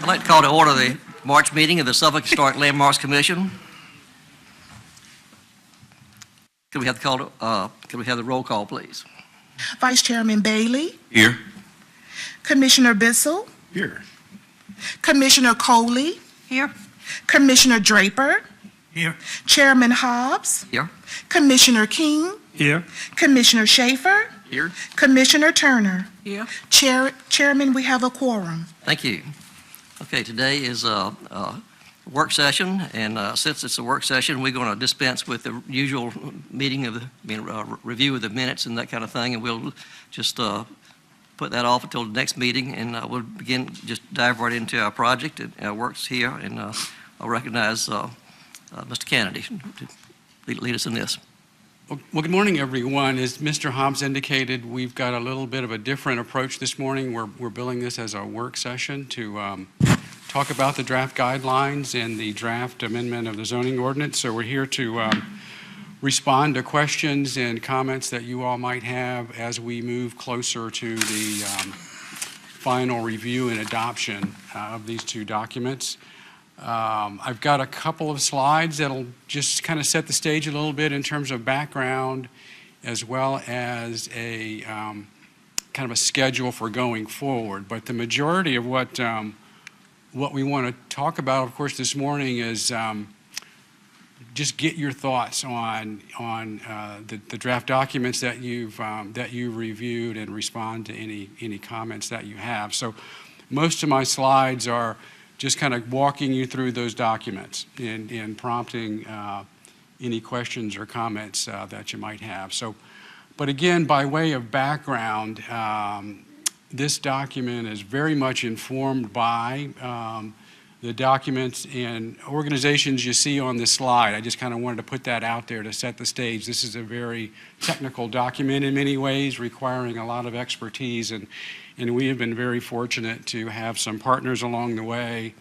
I'd like to call to order the March meeting of the Suffolk Historic Landmarks Commission. Could we have the roll call, please? Vice Chairman Bailey, Here. Commissioner Bissell, Here. Commissioner Coley, Here. Commissioner Draper, Here. Chairman Hobbs, Here. Commissioner King, Here. Commissioner Schaefer, Here. Commissioner Turner. Here. Chairman, we have a quorum. Thank you. Okay, today is a work session, and since it's a work session, we're going to dispense with the usual meeting of the review of the minutes and that kind of thing, and we'll just put that off until the next meeting, and we'll just dive right into our project and our works here, and I'll recognize Mr. Kennedy to lead us in this. Well, good morning, everyone. As Mr. Hobbs indicated, we've got a little bit of a different approach this morning. We're billing this as a work session to talk about the draft guidelines and the draft amendment of the zoning ordinance. So we're here to respond to questions and comments that you all might have as we move closer to the final review and adoption of these two documents. I've got a couple of slides that'll just kind of set the stage a little bit in terms of background, as well as a kind of a schedule for going forward. But the majority of what we want to talk about, of course, this morning is just get your thoughts on the draft documents that you've reviewed and respond to any comments that you have. So most of my slides are just kind of walking you through those documents and prompting any questions or comments that you might have. So, but again, by way of background, this document is very much informed by the documents and organizations you see on this slide. I just kind of wanted to put that out there to set the stage. This is a very technical document in many ways, requiring a lot of expertise, and we have been very fortunate to have some partners along the way.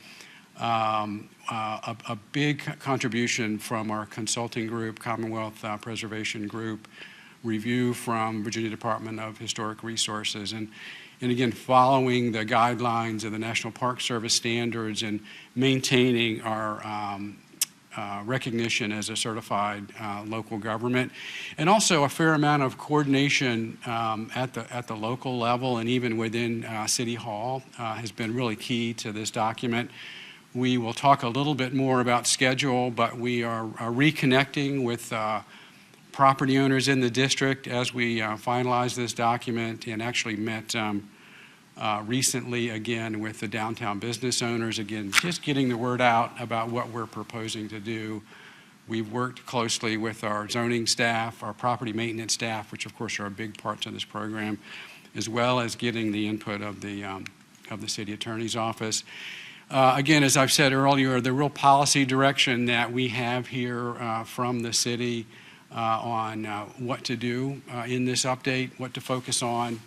A big contribution from our consulting group, Commonwealth Preservation Group, review from Virginia Department of Historic Resources, and again, following the guidelines of the National Park Service standards and maintaining our recognition as a certified local government, and also a fair amount of coordination at the local level and even within City Hall has been really key to this document. We will talk a little bit more about schedule, but we are reconnecting with property owners in the district as we finalize this document, and actually met recently again with the downtown business owners, again just getting the word out about what we're proposing to do. We've worked closely with our zoning staff, our property maintenance staff, which of course are big parts of this program, as well as getting the input of the city attorney's office. Again, as I've said earlier, the real policy direction that we have here from the city on what to do in this update, what to focus on,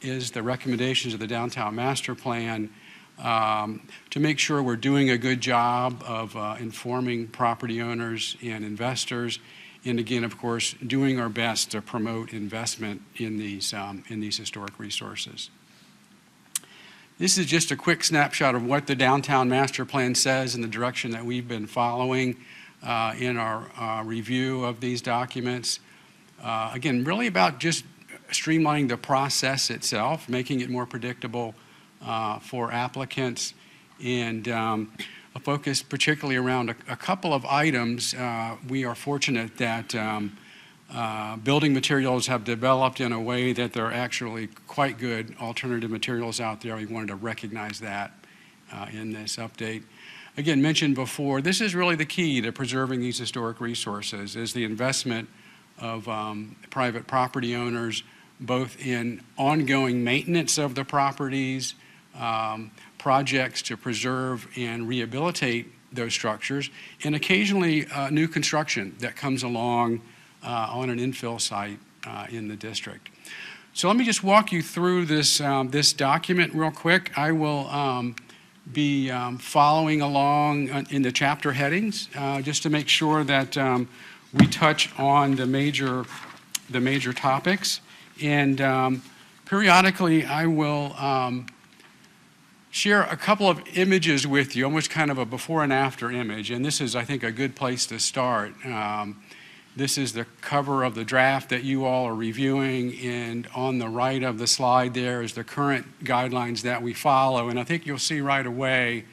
is the recommendations of the Downtown Master Plan to make sure we're doing a good job of informing property owners and investors, and again, of course, doing our best to promote investment in these historic resources. This is just a quick snapshot of what the Downtown Master Plan says and the direction that we've been following in our review of these documents. Again, really about just streamlining the process itself, making it more predictable for applicants, and a focus particularly around a couple of items. We are fortunate that building materials have developed in a way that they're actually quite good alternative materials out there. We wanted to recognize that in this update. Again, mentioned before, this is really the key to preserving these historic resources, is the investment of private property owners, both in ongoing maintenance of the properties, projects to preserve and rehabilitate those structures, and occasionally new construction that comes along on an infill site in the district. So let me just walk you through this document real quick. I will be following along in the chapter headings just to make sure that we touch on the major topics, and periodically I will share a couple of images with you, almost kind of a before and after image. And this is, I think, a good place to start. This is the cover of the draft that you all are reviewing, and on the right of the slide there is the current guidelines that we follow. And I think you'll see right away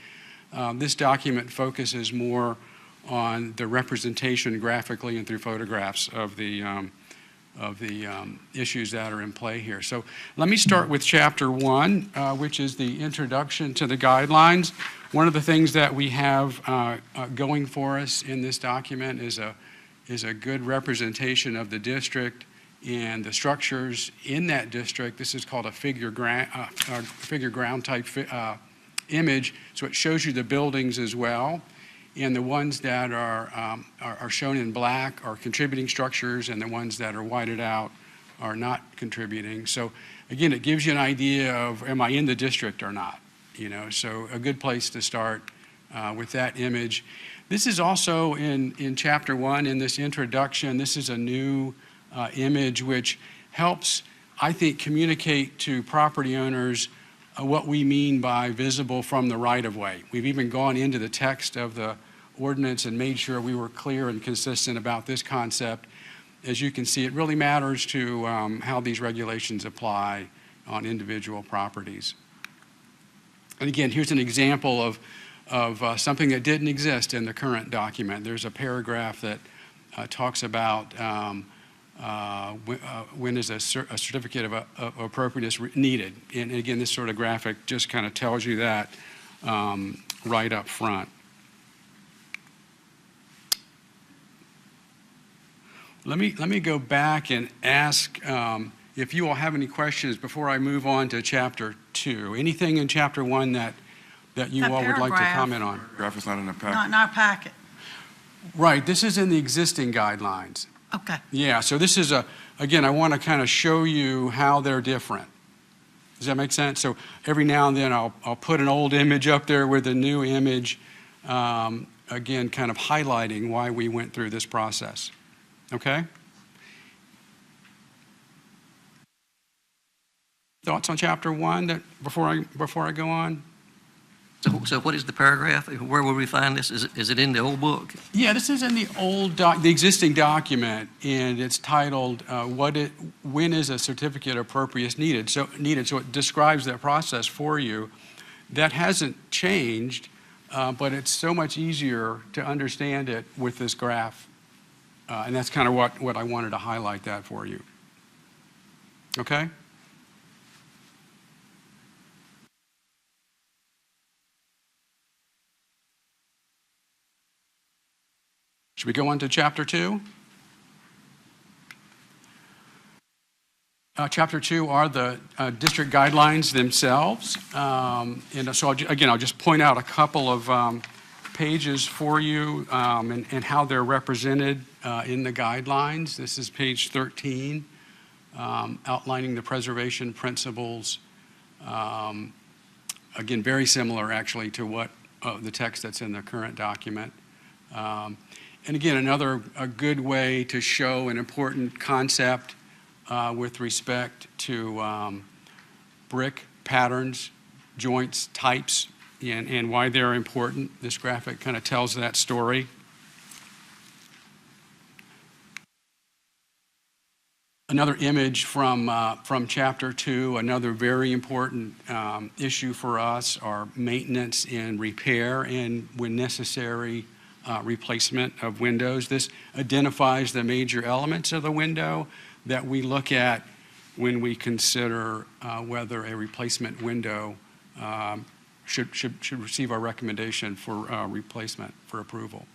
this document focuses more on the representation graphically and through photographs of the issues that are in play here. So let me start with Chapter 1, which is the introduction to the guidelines. One of the things that we have going for us in this document is a good representation of the district and the structures in that district. This is called a figure ground type image, so it shows you the buildings as well. And the ones that are shown in black are contributing structures, and the ones that are whited out are not contributing. So again, it gives you an idea of, am I in the district or not? So a good place to start with that image. This is also in Chapter 1, in this introduction. This is a new image which helps, I think, communicate to property owners what we mean by visible from the right-of-way. We've even gone into the text of the ordinance and made sure we were clear and consistent about this concept. As you can see, it really matters to how these regulations apply on individual properties. And again, here's an example of something that didn't exist in the current document. There's a paragraph that talks about when is a certificate of appropriateness needed. And again, this sort of graphic just kind of tells you that right up front. Let me go back and ask if you all have any questions before I move on to Chapter 2. Anything in Chapter 1 that you all would like to comment on? Graph is not in the packet. Not in our packet. Right, this is in the existing guidelines. Okay. Yeah, so this is again, I want to kind of show you how they're different. Does that make sense? So every now and then I'll put an old image up there with a new image, again, kind of highlighting why we went through this process. Okay? Thoughts on Chapter 1 before I go on? So what is the paragraph? Where will we find this? Is it in the old book? Yeah, this is in the existing document, and it's titled "When is a certificate of appropriateness needed?" So it describes that process for you. That hasn't changed, but it's so much easier to understand it with this graph, and that's kind of what I wanted to highlight that for you. Okay. Should we go on to Chapter 2? Chapter 2 are the district guidelines themselves. And so, I'll just point out a couple of pages for you and how they're represented in the guidelines. This is page 13, outlining the preservation principles. Again, very similar, actually, to what the text that's in the current document. And again, a good way to show an important concept with respect to brick patterns, joints, types, and why they're important. This graphic kind of tells that story. Another image from Chapter 2, another very important issue for us are maintenance and repair, and when necessary, replacement of windows. This identifies the major elements of the window that we look at when we consider whether a replacement window should receive our recommendation for replacement for approval.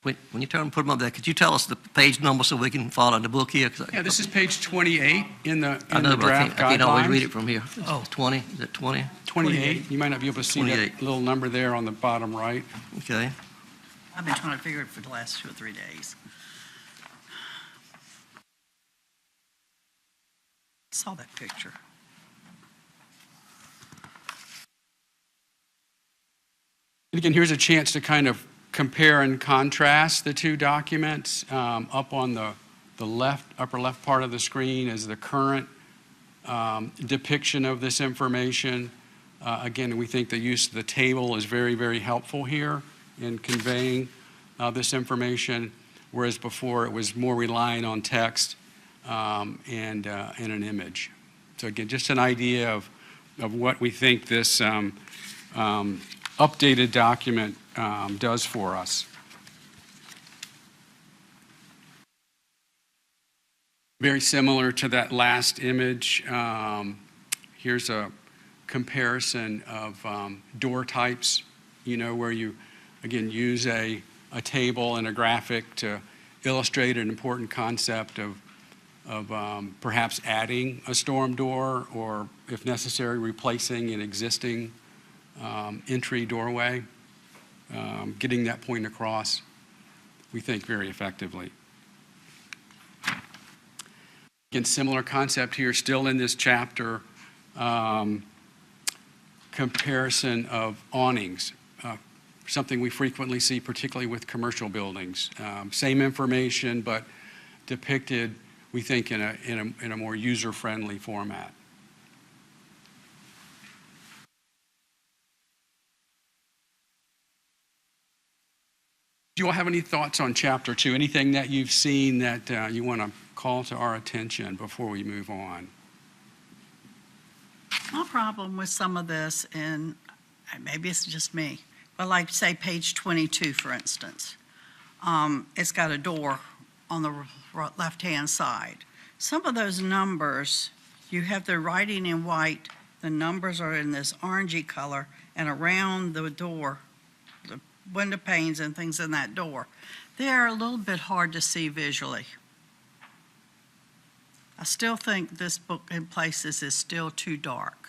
When you put them up there, could you tell us the page number so we can follow the book here? Yeah, this is page 28 in the I know, the but draft I can't always read guidelines. it from here. Oh, 20, is it 20? 28. You might not be able to see 28. that little number there on the bottom right. Okay. I've been trying to figure it for the last 2 or 3 days. Saw that picture. And again, here's a chance to kind of compare and contrast the two documents. Up on the upper left part of the screen is the current depiction of this information. Again, we think the use of the table is very, very helpful here in conveying this information, whereas before it was more relying on text and an image. So again, just an idea of what we think this updated document does for us. Very similar to that last image. Here's a comparison of door types, where you, again, use a table and a graphic to illustrate an important concept of perhaps adding a storm door or, if necessary, replacing an existing entry doorway, getting that point across, we think, very effectively. Again, similar concept here, still in this chapter, comparison of awnings, something we frequently see, particularly with commercial buildings. Same information, but depicted, we think, in a more user-friendly format. Do you all have any thoughts on Chapter 2? Anything that you've seen that you want to call to our attention before we move on? My problem with some of this, and maybe it's just me, but like say page 22, for instance, it's got a door on the left-hand side. Some of those numbers, you have the writing in white, the numbers are in this orangey color, and around the door, the window panes and things in that door, they're a little bit hard to see visually. I still think this book in places is still too dark.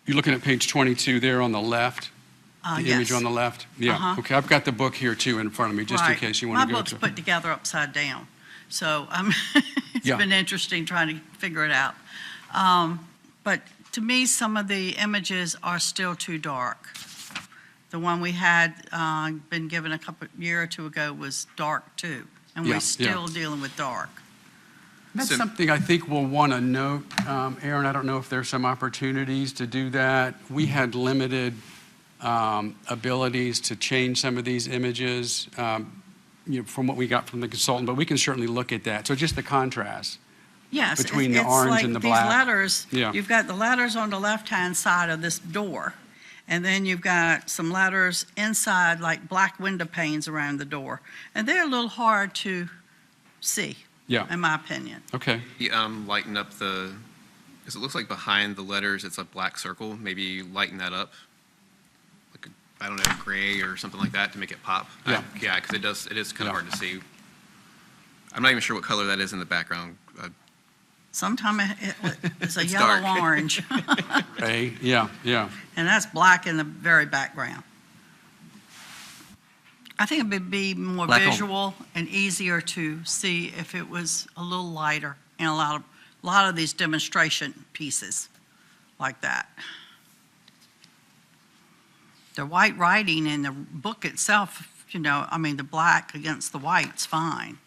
You're looking at page 22 there on the left? The image on the left? Yeah. Uh-huh. Okay, I've got the book here too in front of me, just in case you want to go My book's to. put together upside down, so it's Yeah. been interesting trying to figure it out. But to me, some of the images are still too dark. The one we had been given a year or two ago was dark too, and Yeah, we're still dealing with dark. That's So- something I think we'll want to note, Aaron. I don't know if there's some opportunities to do that. We had limited abilities to change some of these images from what we got from the consultant, but we can certainly look at that. So just the contrast. Yes, Between the it's orange like and the these black. letters, Yeah. you've got the letters on the left-hand side of this door, and then you've got some letters inside, like black window panes around the door, and they're a little hard to see, Yeah. in my opinion. Okay. Lighten up because it looks like behind the letters, it's a black circle. Maybe lighten that up, like I don't know, gray or something like that to make it pop. Yeah. Yeah, because it is kind Yeah. of hard to see. I'm not even sure what color that is in the background. Sometimes it's a It's yellow dark. orange, Okay. Yeah. Yeah. and that's black in the very background. I think it would be more Black on- visual and easier to see if it was a little lighter in a lot of these demonstration pieces like that. The white writing in the book itself, the black against the white's fine.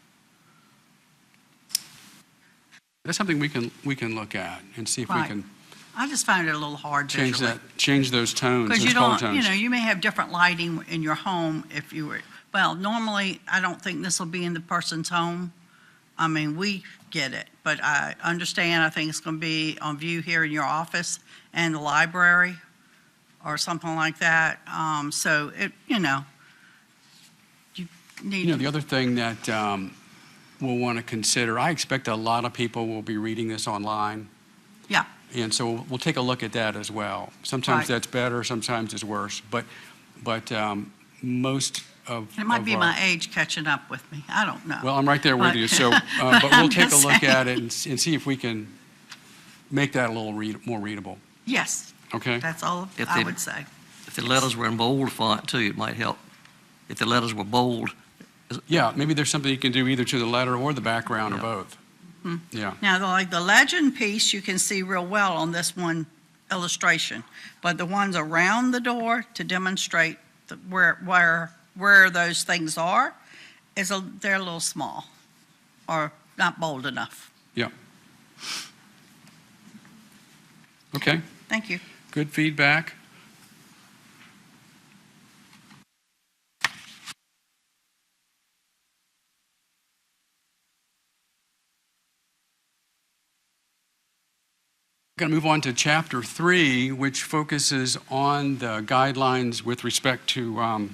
That's something we can look at and see if we Right. can I just found it a little hard change visually. change those tones, Because those you color don't, tones. you may have different lighting in your home if you were, well, normally, I don't think this will be in the person's home. I mean, we get it, but I understand, I think it's going to be on view here in your office and the library or something like that. So you need The other thing that we'll want to consider, I expect a lot of people will be reading this online. Yeah. And so we'll take a look at that as well. Sometimes Right. that's better, sometimes it's worse. But most of It might be our- my age catching up with me. I don't know. Well, I'm right there with But- you. So, but but we'll I'm take a just look saying. at it and see if we can make that a little more readable. Yes, Okay? that's all If I they- would say. If the letters were in bold font too, it might help. If the letters were bold, Yeah, maybe there's something you can do either to the letter or the background or Yeah. both. Hmm. Yeah. Now, the legend piece, you can see real well on this one illustration, but the ones around the door to demonstrate where those things are, they're a little small or not bold enough. Yeah. Okay, Thank you. good feedback. Going to move on to Chapter 3, which focuses on the guidelines with respect to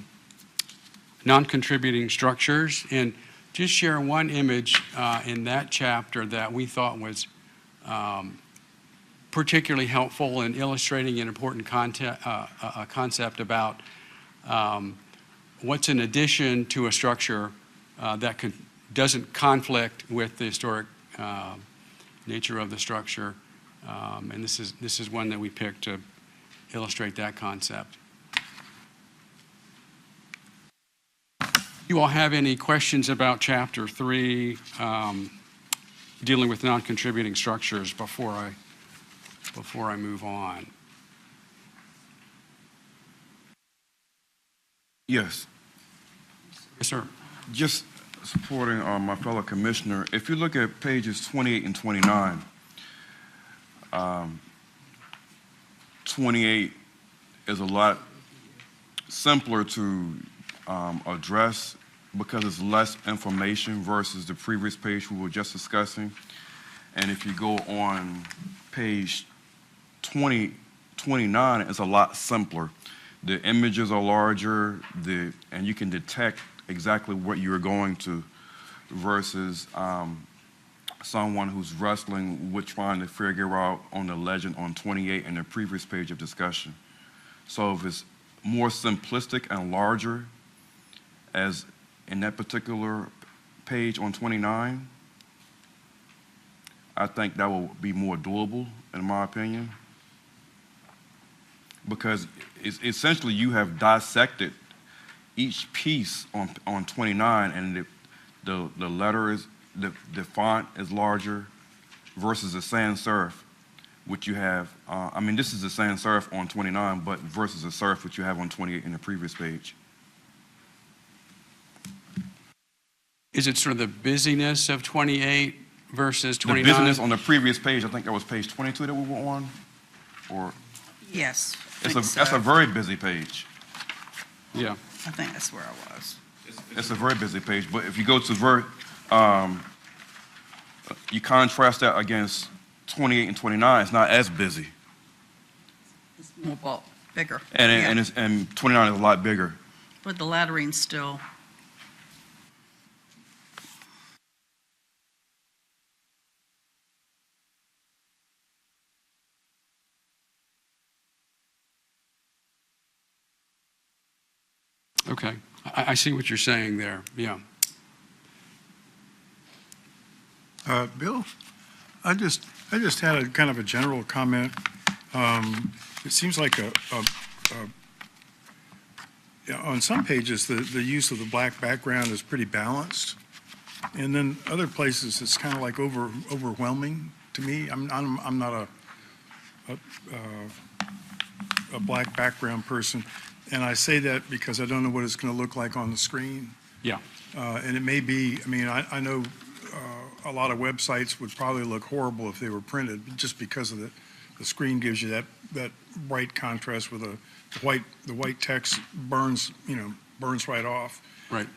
non-contributing structures. And just share one image in that chapter that we thought was particularly helpful in illustrating an important concept about what's in addition to a structure that doesn't conflict with the historic nature of the structure. And this is one that we picked to illustrate that concept. You all have any questions about Chapter 3 dealing with non-contributing structures before I move on? Yes, Yes, sir. just supporting my fellow commissioner. If you look at pages 28 and 29, 28 is a lot simpler to address because it's less information versus the previous page we were just discussing. And if you go on page 29, it's a lot simpler. The images are larger, and you can detect exactly what you're going to versus someone who's wrestling with trying to figure out on the legend on 28 in the previous page of discussion. So if it's more simplistic and larger, as in that particular page on 29, I think that will be more doable, in my opinion, because it's essentially you have dissected each piece on 29, and the letter is, the font is larger versus the sans serif, which you have, I mean, this is the sans serif on 29, but versus the serif which you have on 28 in the previous page. Is it sort of the busyness of 28 versus 29? The business on the previous page, I think that was page 22 that we were on, or, Yes. that's a very busy page. Yeah. I think that's where I was. It's a very busy page, but if you go to you contrast that against 28 and 29, it's not as busy. It's more bulk, bigger. And 29 is a lot bigger. But the lettering's still, Okay. I see what you're saying there. Yeah. Bill, I just had a kind of a general comment. It seems like on some pages, the use of the black background is pretty balanced. And then other places, it's kind of like overwhelming to me. I'm not a black background person. And I say that because I don't know what it's going to look like on the screen. Yeah. And it may be, I mean, I know a lot of websites would probably look horrible if they were printed, just because of the screen gives you that bright contrast with the white text burns right off. Right.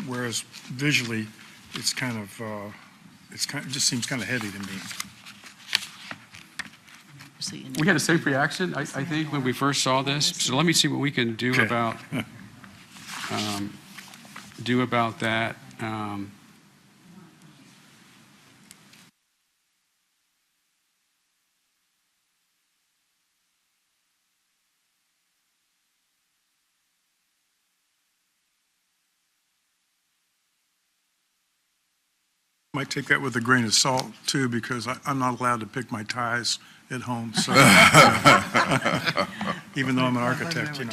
Whereas visually, it just seems kind of heavy to me. We had a safe reaction, I think, when we first saw this. So let me see what we can do Okay. about that. Might take that with a grain of salt too, because I'm not allowed to pick my ties at home. So even though I'm an architect, so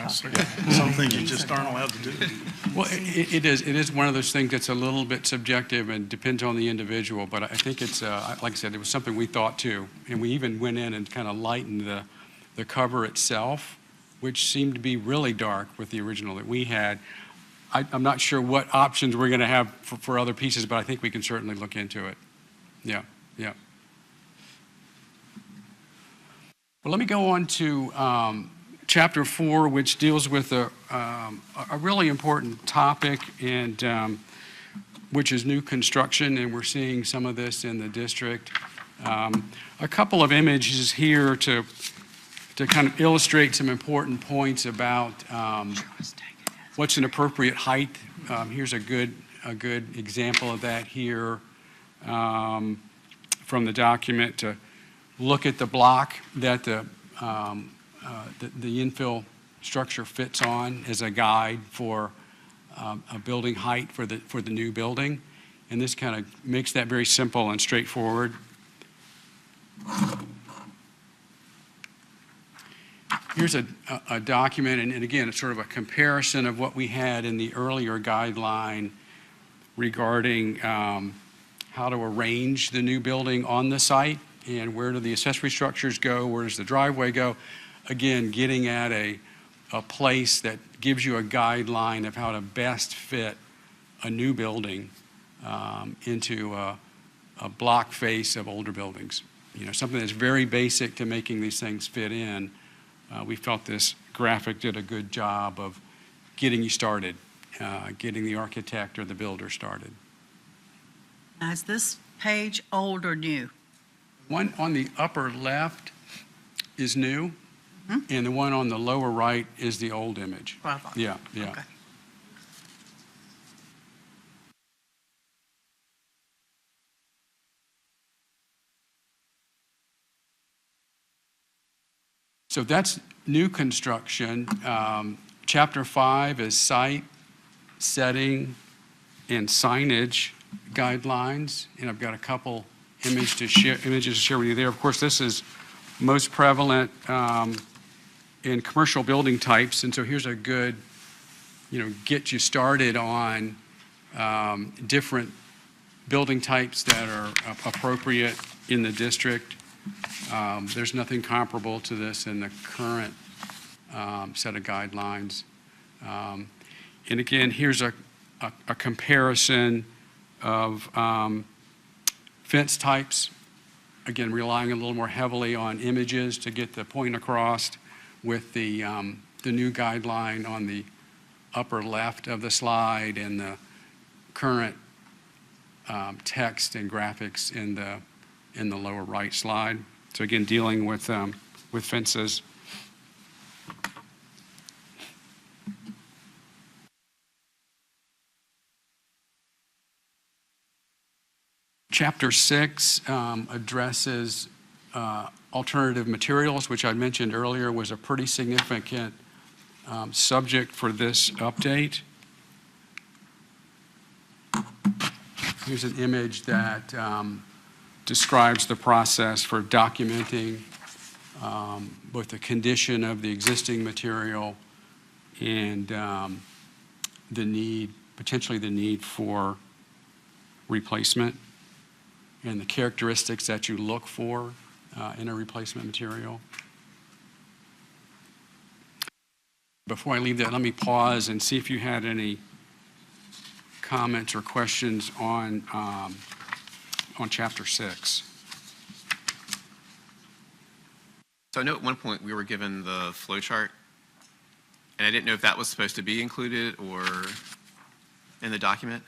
some things you just aren't allowed to do. Well, it is one of those things that's a little bit subjective and depends on the individual, but I think it's, like I said, it was something we thought too. And we even went in and kind of lightened the cover itself, which seemed to be really dark with the original that we had. I'm not sure what options we're going to have for other pieces, but I think we can certainly look into it. Yeah, yeah. Well, let me go on to Chapter 4, which deals with a really important topic, and which is new construction, and we're seeing some of this in the district. A couple of images here to kind of illustrate some important points about what's an appropriate height. Here's a good example of that here from the document, to look at the block that the infill structure fits on as a guide for a building height for the new building. And this kind of makes that very simple and straightforward. Here's a document, and again, it's sort of a comparison of what we had in the earlier guideline regarding how to arrange the new building on the site, and where do the accessory structures go, where does the driveway go. Again, getting at a place that gives you a guideline of how to best fit a new building into a block face of older buildings. You know, something that's very basic to making these things fit in. We felt this graphic did a good job of getting you started, getting the architect or the builder started. Now, is this page old or new? One on the upper left is new, and the one on the lower right is the old image. Well, I thought- Yeah. Okay. So that's new construction. Chapter 5 is site, setting, and signage guidelines. And I've got a couple images to share with you there. Of course, this is most prevalent in commercial building types. And so here's a good, get you started on different building types that are appropriate in the district. There's nothing comparable to this in the current set of guidelines. And again, here's a comparison of fence types, again, relying a little more heavily on images to get the point across, with the new guideline on the upper left of the slide, and the current text and graphics in the lower right slide. So again, dealing with fences. Chapter 6 addresses alternative materials, which I mentioned earlier was a pretty significant subject for this update. Here's an image that describes the process for documenting both the condition of the existing material and potentially the need for replacement, and the characteristics that you look for in a replacement material. Before I leave that, let me pause and see if you had any comments or questions on Chapter 6. So I know at one point we were given the flow chart, and I didn't know if that was supposed to be included or in the document.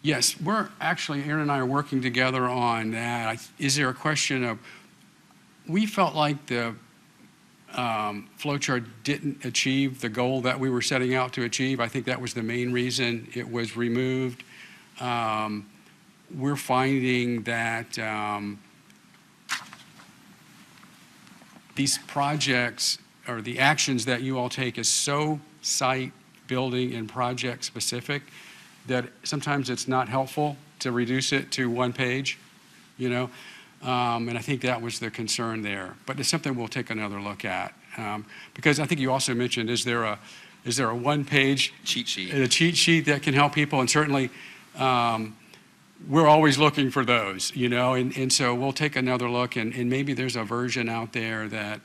Yes, Aaron and I are working together on that. Is there a question of, we felt like the flow chart didn't achieve the goal that we were setting out to achieve. I think that was the main reason it was removed. We're finding that these projects, or the actions that you all take, is so site, building, and project specific that sometimes it's not helpful to reduce it to one page, and I think that was the concern there. But it's something we'll take another look at, because I think you also mentioned, is there a one-page Cheat sheet. a cheat sheet that can help people? And certainly we're always looking for those, and so we'll take another look, and maybe there's a version out there that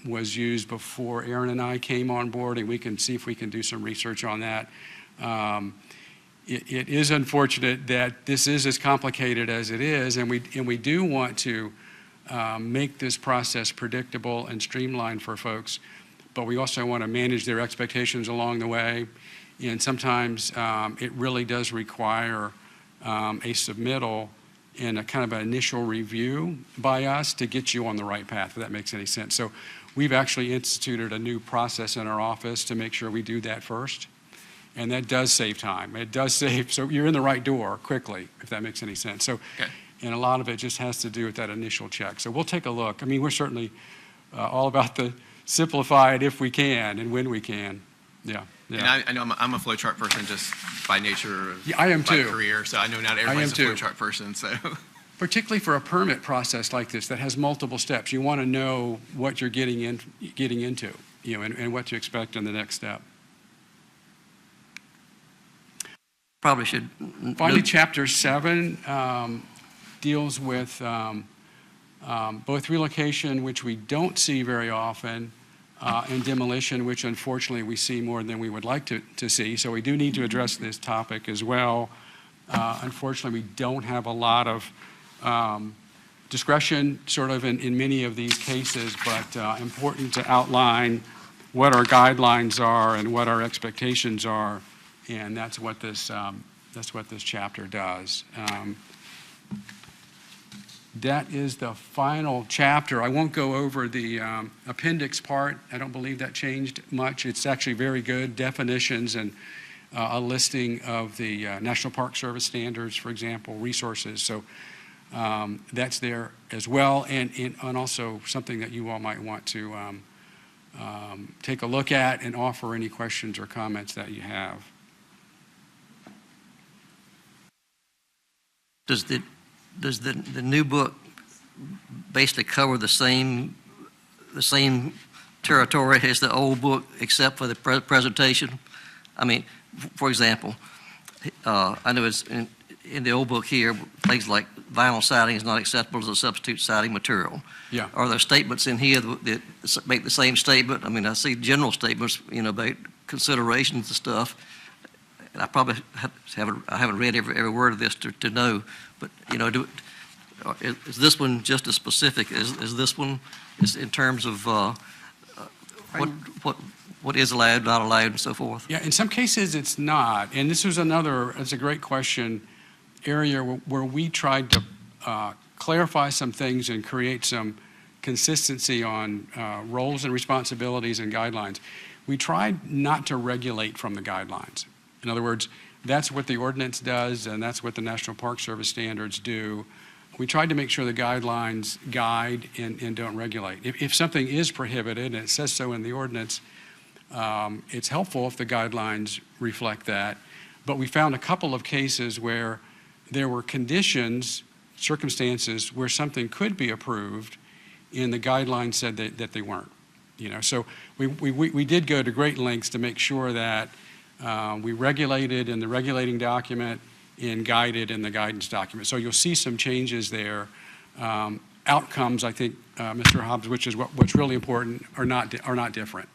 was used before Aaron and I came on board, and we can see if we can do some research on that. It is unfortunate that this is as complicated as it is, and we do want to make this process predictable and streamlined for folks, but we also want to manage their expectations along the way. And sometimes it really does require a submittal and a kind of an initial review by us to get you on the right path, if that makes any sense. So we've actually instituted a new process in our office to make sure we do that first. And that does save time. It does save, so you're in the right door quickly, if that makes any sense. So, Okay. and a lot of it just has to do with that initial check. So we'll take a look. I mean, we're certainly all about the simplify it if we can and when we can. Yeah. And Yeah. I know I'm a flowchart person just by nature of Yeah, I am my too. career, so I know not everybody's a too. flowchart person, so. Particularly for a permit process like this that has multiple steps, you want to know what you're getting into, you know, and what to expect in the next step. Probably should. Finally, Chapter 7 deals with both relocation, which we don't see very often, and demolition, which unfortunately we see more than we would like to see. So we do need to address this topic as well. Unfortunately, we don't have a lot of discretion sort of in many of these cases, but important to outline what our guidelines are and what our expectations are, and that's what this chapter does. That is the final chapter. I won't go over the appendix part. I don't believe that changed much. It's actually very good definitions and a listing of the National Park Service standards, for example, resources. So that's there as well, and also something that you all might want to take a look at and offer any questions or comments that you have. Does the new book basically cover the same territory as the old book, except for the presentation? I mean, for example, I know it's in the old book here, things like vinyl siding is not acceptable as a substitute siding material. Yeah. Are there statements in here that make the same statement? I mean, I see general statements, you know, about considerations and stuff. And I probably haven't read every word of this to know, but, you know, is this one just as specific as this one is in terms of what is allowed, not allowed, and so forth? Yeah, in some cases it's not. And this was it's a great question, area where we tried to clarify some things and create some consistency on roles and responsibilities and guidelines. We tried not to regulate from the guidelines. In other words, that's what the ordinance does, and that's what the National Park Service standards do. We tried to make sure the guidelines guide and don't regulate. If something is prohibited, and it says so in the ordinance, it's helpful if the guidelines reflect that. But we found a couple of cases where there were conditions, circumstances where something could be approved, and the guidelines said that they weren't. You know, so we did go to great lengths to make sure that we regulated in the regulating document and guided in the guidance document. So you'll see some changes there. Outcomes, I think, Mr. Hobbs, which is what's really important, are not different.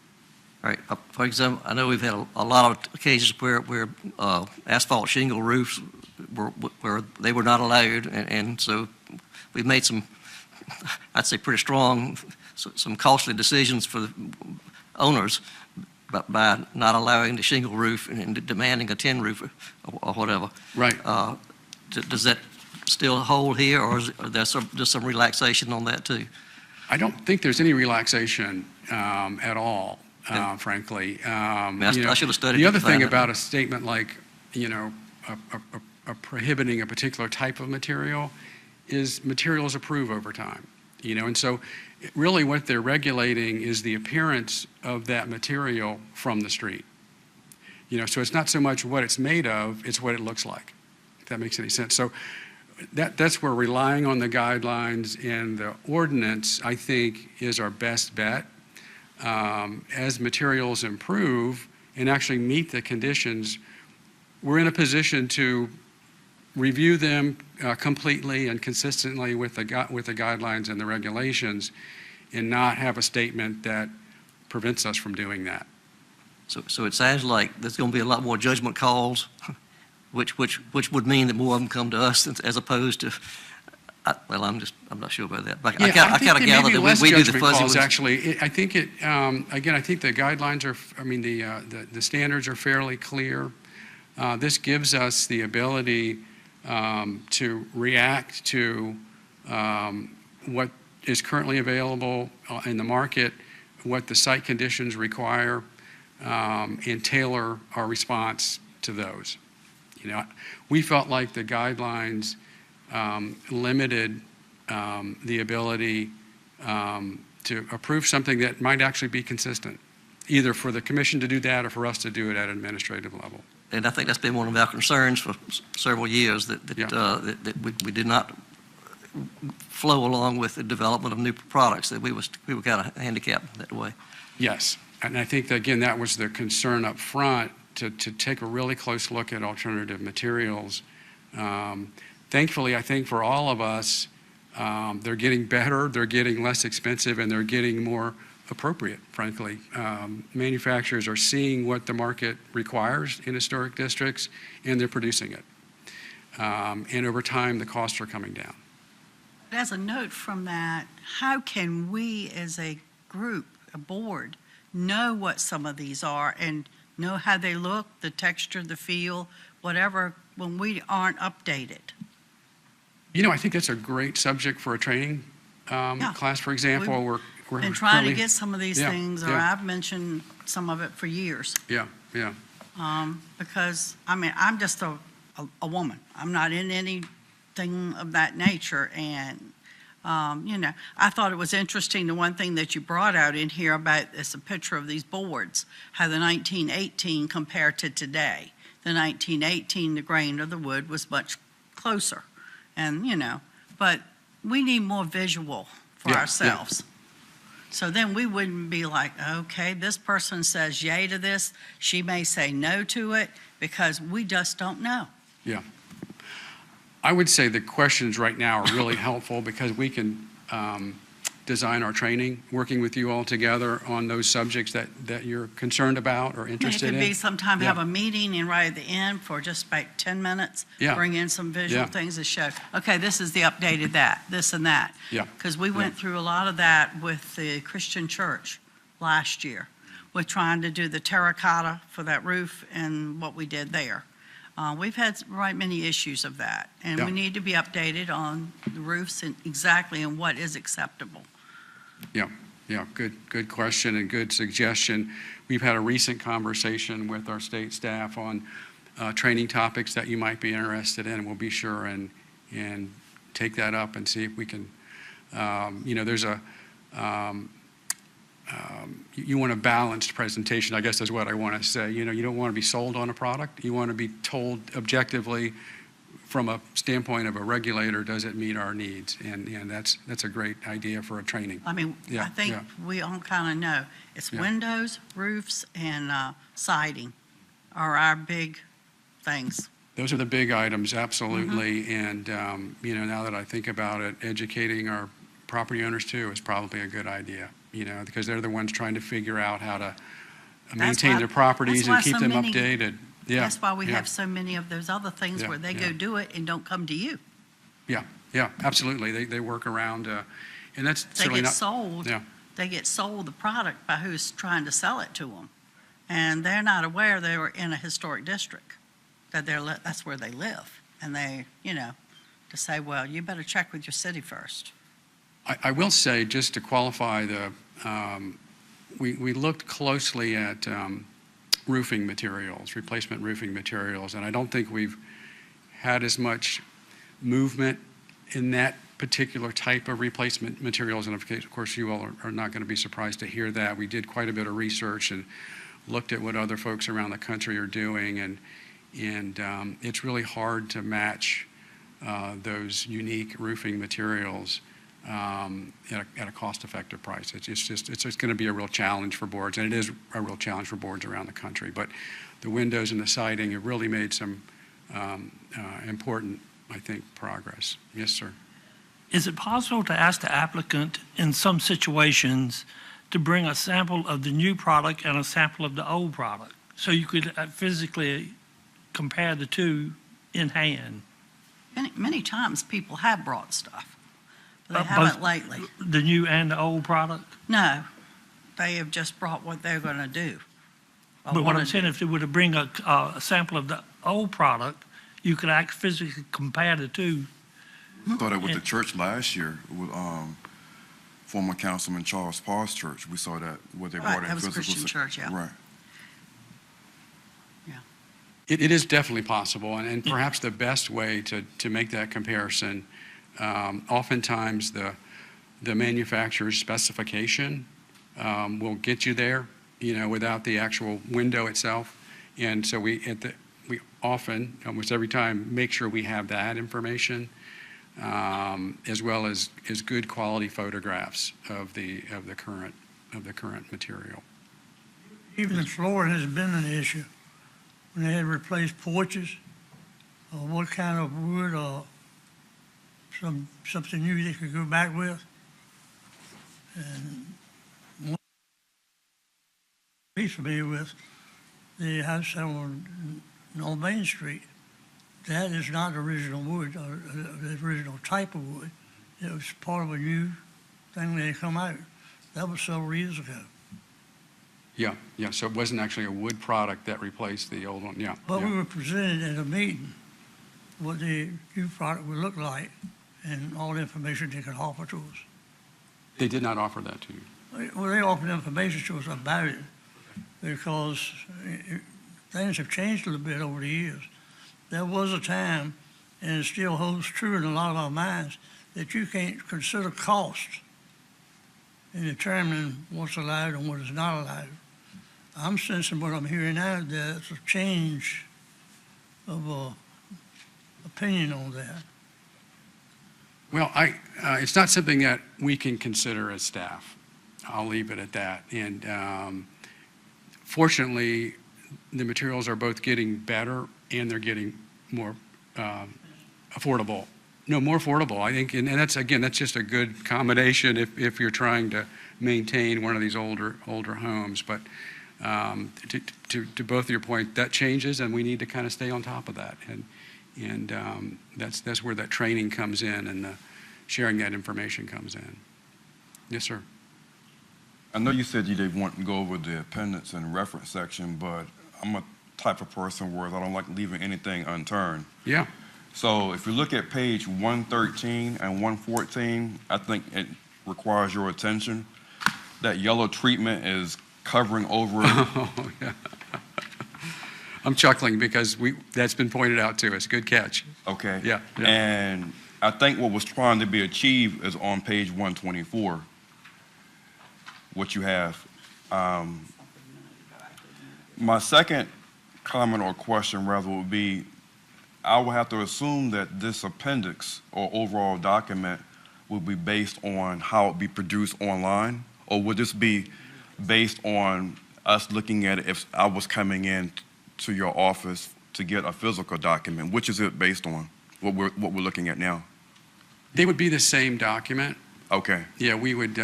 All right. For example, I know we've had a lot of cases where asphalt shingle roofs where they were not allowed, and so we've made some, I'd say, pretty strong, some costly decisions for the owners by not allowing the shingle roof and demanding a tin roof or whatever. Right. Does that still hold here, or is there just some relaxation on that too? I don't think there's any relaxation at all, frankly. I should have studied the to other find thing that. about a statement like, you know, prohibiting a particular type of material is materials improve over time, you know, and so really what they're regulating is the appearance of that material from the street. You know, so it's not so much what it's made of, it's what it looks like, if that makes any sense. So that's where relying on the guidelines and the ordinance, I think, is our best bet. As materials improve and actually meet the conditions, we're in a position to review them completely and consistently with the guidelines and the regulations, and not have a statement that prevents us from doing that. So it sounds like there's going to be a lot more judgment calls, which would mean that more of them come to us as opposed to Well, I'm not sure about that. But Yeah, I think kind of there may gather be that less we do the judgment fuzzy calls, ones. actually. I think it, again, I think the guidelines are, the standards are fairly clear. This gives us the ability to react to what is currently available in the market, what the site conditions require, and tailor our response to those. You know, we felt like the guidelines limited the ability to approve something that might actually be consistent, either for the commission to do that or for us to do it at an administrative level. And I think that's been one of our concerns for several years, that we did not flow along with the development of new products, that we were kind of handicapped that way. Yes, and I think, that, again, that was the concern up front, to take a really close look at alternative materials. Thankfully, I think for all of us, they're getting better, they're getting less expensive, and they're getting more appropriate, frankly. Manufacturers are seeing what the market requires in historic districts, and they're producing it. And over time, the costs are coming down. As a note from that, how can we as a group, a board, know what some of these are and know how they look, the texture, the feel, whatever, when we aren't updated? You know, I think that's a great subject for a training class, for example. We're And trying to currently- get some of these Yeah, things, or yeah. I've mentioned some of it for years. Yeah, yeah. Because, I mean, I'm just a woman. I'm not in anything of that nature. And, you know, I thought it was interesting, the one thing that you brought out in here about, is a picture of these boards, how the 1918 compared to today. The 1918, the grain of the wood was much closer. And, you know, but we need more visual for Yeah, yeah. ourselves. So then we wouldn't be like, okay, this person says yay to this, she may say no to it, because we just don't know. I would say the questions right now are really helpful, because we can design our training, working with you all together on those subjects that you're concerned about or I mean, it interested could in. be sometime Yeah. have a meeting and right at the end for just about 10 minutes, Yeah. bring in some visual Yeah. things to show, okay, this is the updated that, this and that. Yeah. Because we went through a lot of that with the Christian church last year, with trying to do the terracotta for that roof and what we did there. We've had right many issues of that, and Yeah. we need to be updated on the roofs and exactly and what is acceptable. Yeah, good question and good suggestion. We've had a recent conversation with our state staff on training topics that you might be interested in. We'll be sure and take that up and see if we can, you know, there's a, you want a balanced presentation, I guess is what I want to say. You know, you don't want to be sold on a product. You want to be told objectively, from a standpoint of a regulator, does it meet our needs? And that's a great idea for a training. I mean, Yeah, I think yeah. we all kind of know, it's Yeah. windows, roofs, and siding are our big things. Those are the big items, absolutely. And, you know, now that I think about it, educating our property owners too is probably a good idea, you know, because they're the ones trying to figure out how to maintain why- their properties that's why and keep so them many- updated. Yeah, That's why we yeah. have so many of those other things Yeah, where they yeah. go do it and don't come to you. Yeah, absolutely. They work around, and that's They certainly get not. sold, Yeah. they get sold the product by who's trying to sell it to them. And they're not aware they were in a historic district, that that's where they live. And they, you know, to say, well, you better check with your city first. I will say, just to qualify we looked closely at roofing materials, replacement roofing materials, and I don't think we've had as much movement in that particular type of replacement materials. And of course, you all are not going to be surprised to hear that. We did quite a bit of research and looked at what other folks around the country are doing, and it's really hard to match those unique roofing materials at a cost-effective price. It's just going to be a real challenge for boards, and it is a real challenge for boards around the country. But the windows and the siding have really made some important, I think, progress. Yes, sir. Is it possible to ask the applicant in some situations to bring a sample of the new product and a sample of the old product, so you could physically compare the two in hand? Many times people have brought stuff. They Both- haven't lately. The new and the old product? No, they have just brought what they're going to do. or But what wanna I'm saying, do. if they were to bring a sample of the old product, you could act physically compare the two. Saw that with the church last year with former Councilman Charles Paul's church. We saw that where they Right, brought in that was physical. Christian church, yeah. Right. It is definitely possible, and perhaps the best way to make that comparison, oftentimes the manufacturer's specification will get you there, without the actual window itself. And so we often, almost every time, make sure we have that information, as well as good quality photographs of the current material. Even the flooring has been an issue. When they had replaced porches, or what kind of wood or something new they could go back with. And one he's familiar with, the house on Main Street, that is not original wood, or the original type of wood. It was part of a new thing that had come out. That was several years ago. Yeah, so it wasn't actually a wood product that replaced the old one, yeah. But yeah. we were presented at a meeting what the new product would look like and all the information they could offer to us. They did not offer that to you. Well, they offered information to us about it because things have changed a little bit over the years. There was a time, and it still holds true in a lot of our minds, that you can't consider cost in determining what's allowed and what is not allowed. I'm sensing what I'm hearing now, that it's a change of opinion on that. Well, it's not something that we can consider as staff. I'll leave it at that. And fortunately, the materials are both getting better and they're getting more affordable. No, more affordable, I think. And that's, again, that's just a good combination if you're trying to maintain one of these older homes. But to both of your point, that changes and we need to kind of stay on top of that. And that's where that training comes in and the sharing that information comes in. Yes, sir. I know you said you didn't want to go over the appendix and reference section, but I'm a type of person where I don't like leaving anything unturned. Yeah. So if you look at page 113 and 114, I think it requires your attention. That yellow treatment is covering over. Oh, yeah. I'm chuckling because that's been pointed out to us. Good catch. Okay. Yeah. And I think what was trying to be achieved is on page 124, what you have. My second comment or question rather would be, I would have to assume that this appendix or overall document would be based on how it be produced online, or would this be based on us looking at it if I was coming in to your office to get a physical document? Which is it based on, what we're looking at now? They would be the same document. Okay. Yeah, we would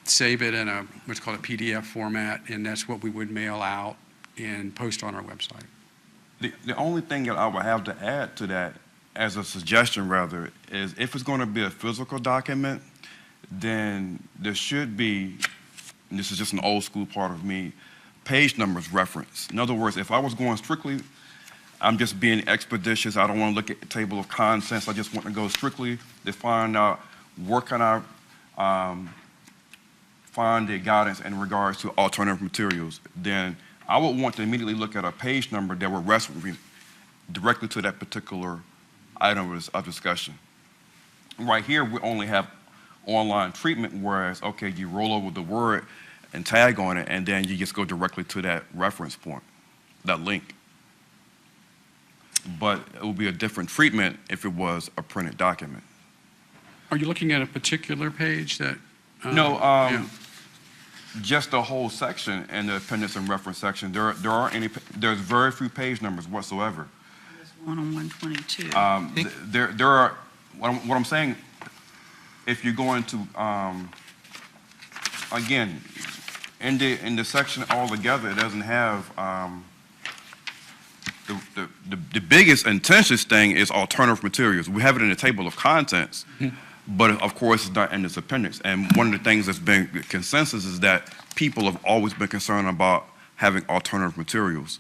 save it in what's called a PDF format, and that's what we would mail out and post on our website. The only thing that I would have to add to that, as a suggestion rather, is if it's going to be a physical document, then there should be, and this is just an old school part of me, page numbers reference. In other words, if I was going strictly, I'm just being expeditious, I don't want to look at the table of contents, I just want to go strictly to find out where can I find the guidance in regards to alternative materials, then I would want to immediately look at a page number that would reference directly to that particular item of discussion. Right here, we only have online treatment, whereas, okay, you roll over the word and tag on it, and then you just go directly to that reference point, that link. But it would be a different treatment if it was a printed document. Are you looking at a particular page that? No, yeah. just the whole section in the appendix and reference section. There's very few page numbers whatsoever. There's one on 122. There are, what I'm saying, if you go into, again, in the section altogether, it doesn't have, the biggest intensious thing is alternative materials. We have it in the table of contents, but of course, it's not in this appendix. And one of the things that's been consensus is that people have always been concerned about having alternative materials.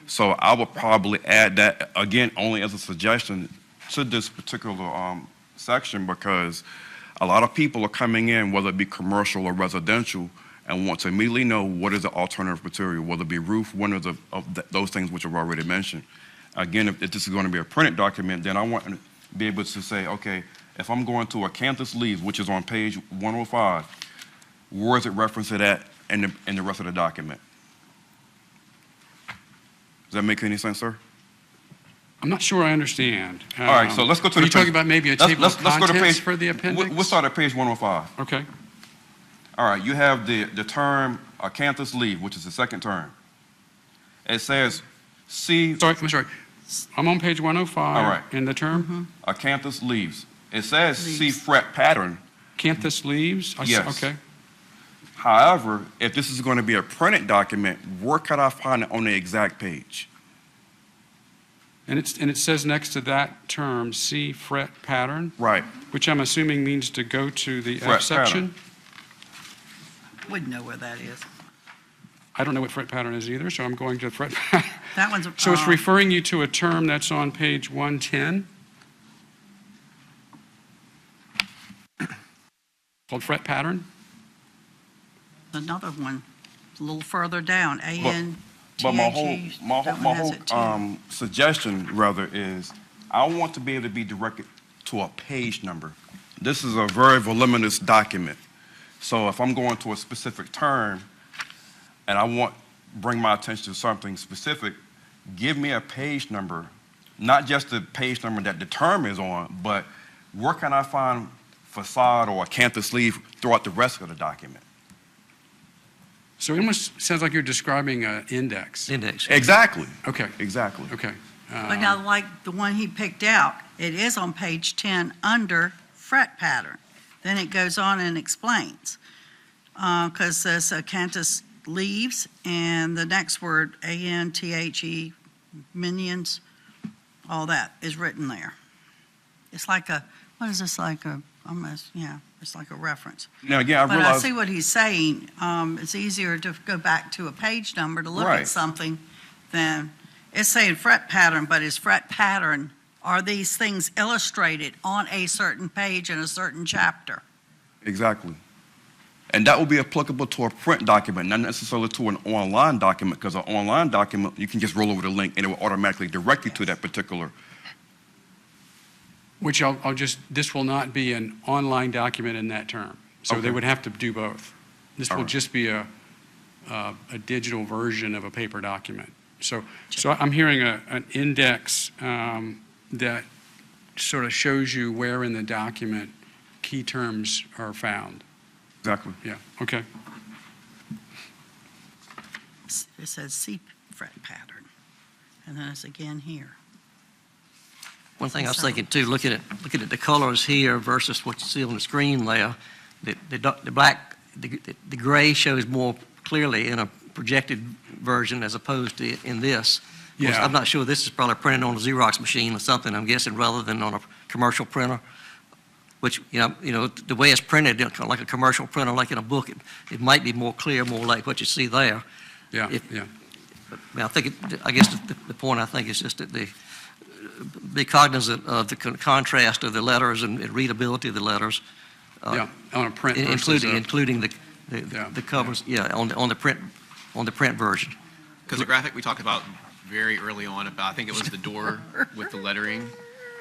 So I would probably add that, again, only as a suggestion to this particular section, because a lot of people are coming in, whether it be commercial or residential, and want to immediately know what is the alternative material, whether it be roof, windows, those things which are already mentioned. Again, if this is going to be a printed document, then I want to be able to say, okay, if I'm going to Acanthus leaves, which is on page 105, where is it referenced at in the rest of the document? Does that make any sense, sir? I'm not sure I understand. All right, so let's go to Are the you talking page. about maybe a table of contents for the appendix? We'll start at page 105. Okay. All right, you have the term Acanthus leaf, which is the second term. It says C. Sorry, I'm sorry. I'm on page 105. All right. In the term? Acanthus leaves. It says C Leaves. fret pattern. Canthus leaves? Yes. Okay. However, if this is going to be a printed document, where can I find it on the exact page? And it says next to that term, C fret pattern, Right. which I'm assuming means to go to the Fret F section. Wouldn't know where that is. I don't know what fret pattern is either, so I'm going to fret pattern. That one's. So it's referring you to a term that's on page 110 called fret pattern. Another one, a little further down, A-N-T-H-E. But my whole That one has it too. suggestion, rather, is I want to be able to be directed to a page number. This is a very voluminous document. So if I'm going to a specific term and I want bring my attention to something specific, give me a page number, not just the page number that the term is on, but where can I find facade or Acanthus leaf throughout the rest of the document? So it almost sounds like you're describing an index. Index. Exactly. Okay, Exactly. okay. But now, like the one he picked out, it is on page 10 under fret pattern. Then it goes on and explains. Because there's Acanthus leaves, and the next word, A-N-T-H-E, minions, all that is written there. It's like a, what is this, like a, almost, yeah, it's like a reference. Now, again, I But I realize. see what he's saying. It's easier to go back to a page number to look Right. at something than, it's saying fret pattern, but is fret pattern, are these things illustrated on a certain page in a certain chapter? Exactly. And that will be applicable to a print document, not necessarily to an online document, because an online document, you can just roll over the link and it will automatically direct you to that particular. Which I'll just, this will not be an online document in that term. So they Okay. would have to do both. This All will right. just be a digital version of a paper document. So I'm hearing an index that sort of shows you where in the document key terms are found. Exactly. Yeah, okay. It says C fret pattern, and then it's again here. One thing I was thinking too, looking at the colors here versus what you see on the screen there, the black, the gray shows more clearly in a projected version as opposed to in this. Of course, Yeah. I'm not sure, this is probably printed on a Xerox machine or something, I'm guessing, rather than on a commercial printer, which, you know, the way it's printed, like a commercial printer, like in a book, it might be more clear, more like what you see there. Yeah, If- yeah. I think, I guess the point I think is just that be cognizant of the contrast of the letters and readability of the letters. Yeah, on a print versus Including Yeah, the covers, yeah, on the print version. Because the graphic we talked about very early on about, I think it was the door with the lettering.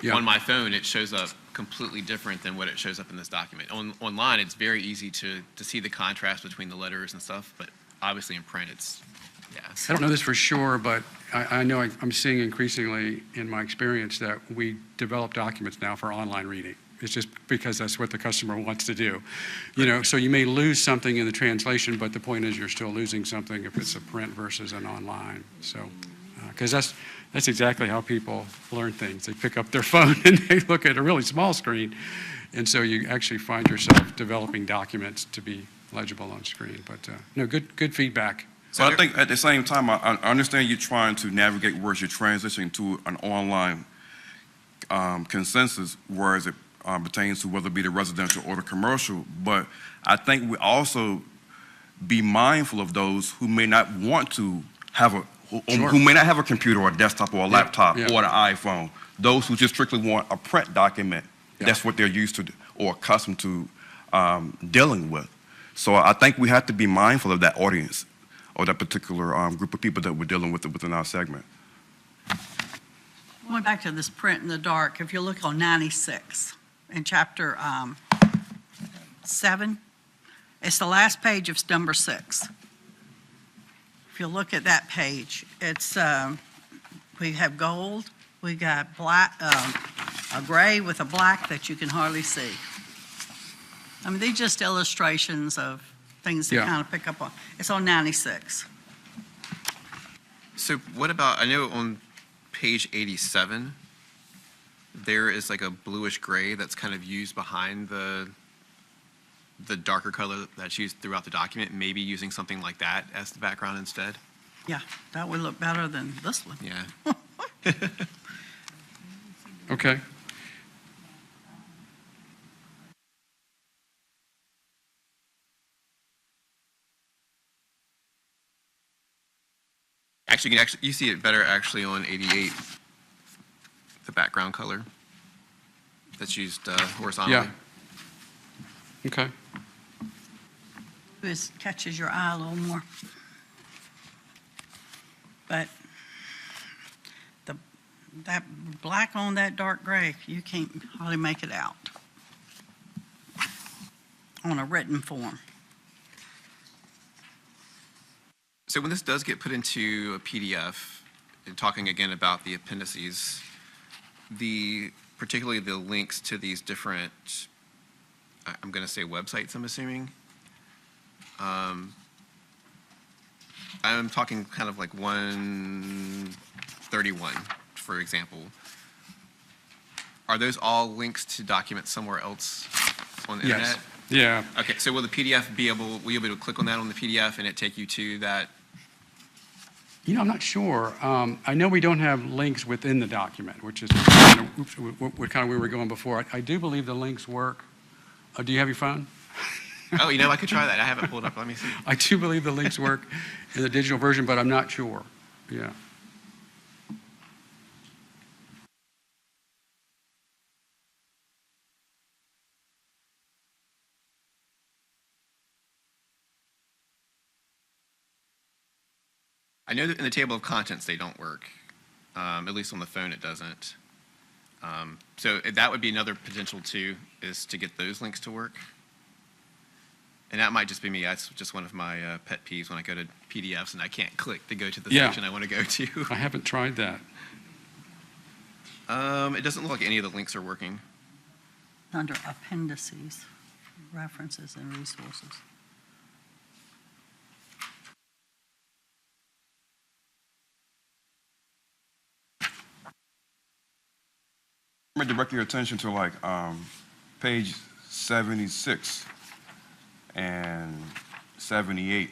Yeah. On my phone, it shows up completely different than what it shows up in this document. Online, it's very easy to see the contrast between the letters and stuff, but obviously in print, it's, yeah. I don't know this for sure, but I know I'm seeing increasingly in my experience that we develop documents now for online reading. It's just because that's what the customer wants to do. You know, so you may lose something in the translation, but the point is you're still losing something if it's a print versus an online. So, because that's exactly how people learn things. They pick up their phone and they look at a really small screen. And so you actually find yourself developing documents to be legible on screen. But no, good feedback. So I think at the same time, I understand you're trying to navigate whereas you're transitioning to an online consensus, whereas pertains to whether it be the residential or the commercial. But I think we also be mindful of those who may not want to have who may not have a computer or a desktop or a laptop yeah. or an iPhone. Those who just strictly want a print document. Yeah. That's what they're used to or accustomed to dealing with. So I think we have to be mindful of that audience or that particular group of people that we're dealing with within our segment. Going back to this print in the dark, if you look on 96 in chapter 7, it's the last page of number 6. If you look at that page, it's we have gold, we got black, a gray with a black that you can hardly see. I mean, these just illustrations of things to Yeah. kind of pick up on. It's on 96. So what about, I know on page 87, there is like a bluish gray that's kind of used behind the darker color that's used throughout the document, maybe using something like that as the background instead? Yeah, that would look better than this one. Yeah. Okay. Actually, you see it better actually on 88, the background color that's used horizontally. Yeah. Okay. This catches your eye a little more. But that black on that dark gray, you can't hardly make it out on a written form. So when this does get put into a PDF, and talking again about the appendices, particularly the links to these different, I'm going to say websites, I'm assuming. I'm talking kind of like 131, for example. Are those all links to documents somewhere else on the Yes. internet? Yeah. Okay, so will the PDF will you be able to click on that on the PDF and it take you to that? You know, I'm not sure. I know we don't have links within the document, which is kind of where we were going before. I do believe the links work. Do you have your phone? Oh, I could try that. I have it pulled up. Let me see. I do believe the links work in the digital version, but I'm not sure. Yeah. I know that in the table of contents, they don't work. At least on the phone, it doesn't. So that would be another potential too, is to get those links to work. And that might just be me. That's just one of my pet peeves when I go to PDFs and I can't click to go to the Yeah. section I want to go to. I haven't tried that. It doesn't look like any of the links are working. Under appendices, references and resources. Let me direct your attention to like page 76 and 78.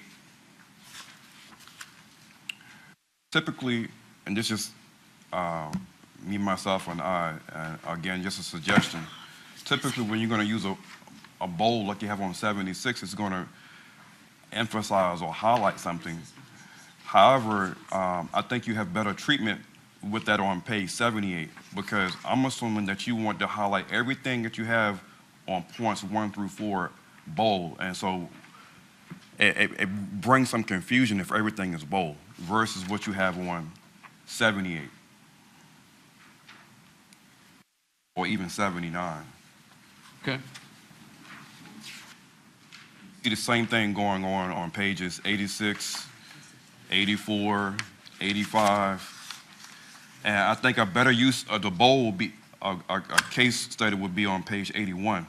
Typically, and this is me, myself, and I, and again, just a suggestion. Typically, when you're going to use a bold like you have on 76, it's going to emphasize or highlight something. However, I think you have better treatment with that on page 78, because I'm assuming that you want to highlight everything that you have on points 1 through 4 bold, and so it brings some confusion if everything is bold versus what you have on 78 or even 79. Okay. See the same thing going on pages 86, 84, 85. And I think a better use of the bold would be a case study would be on page 81.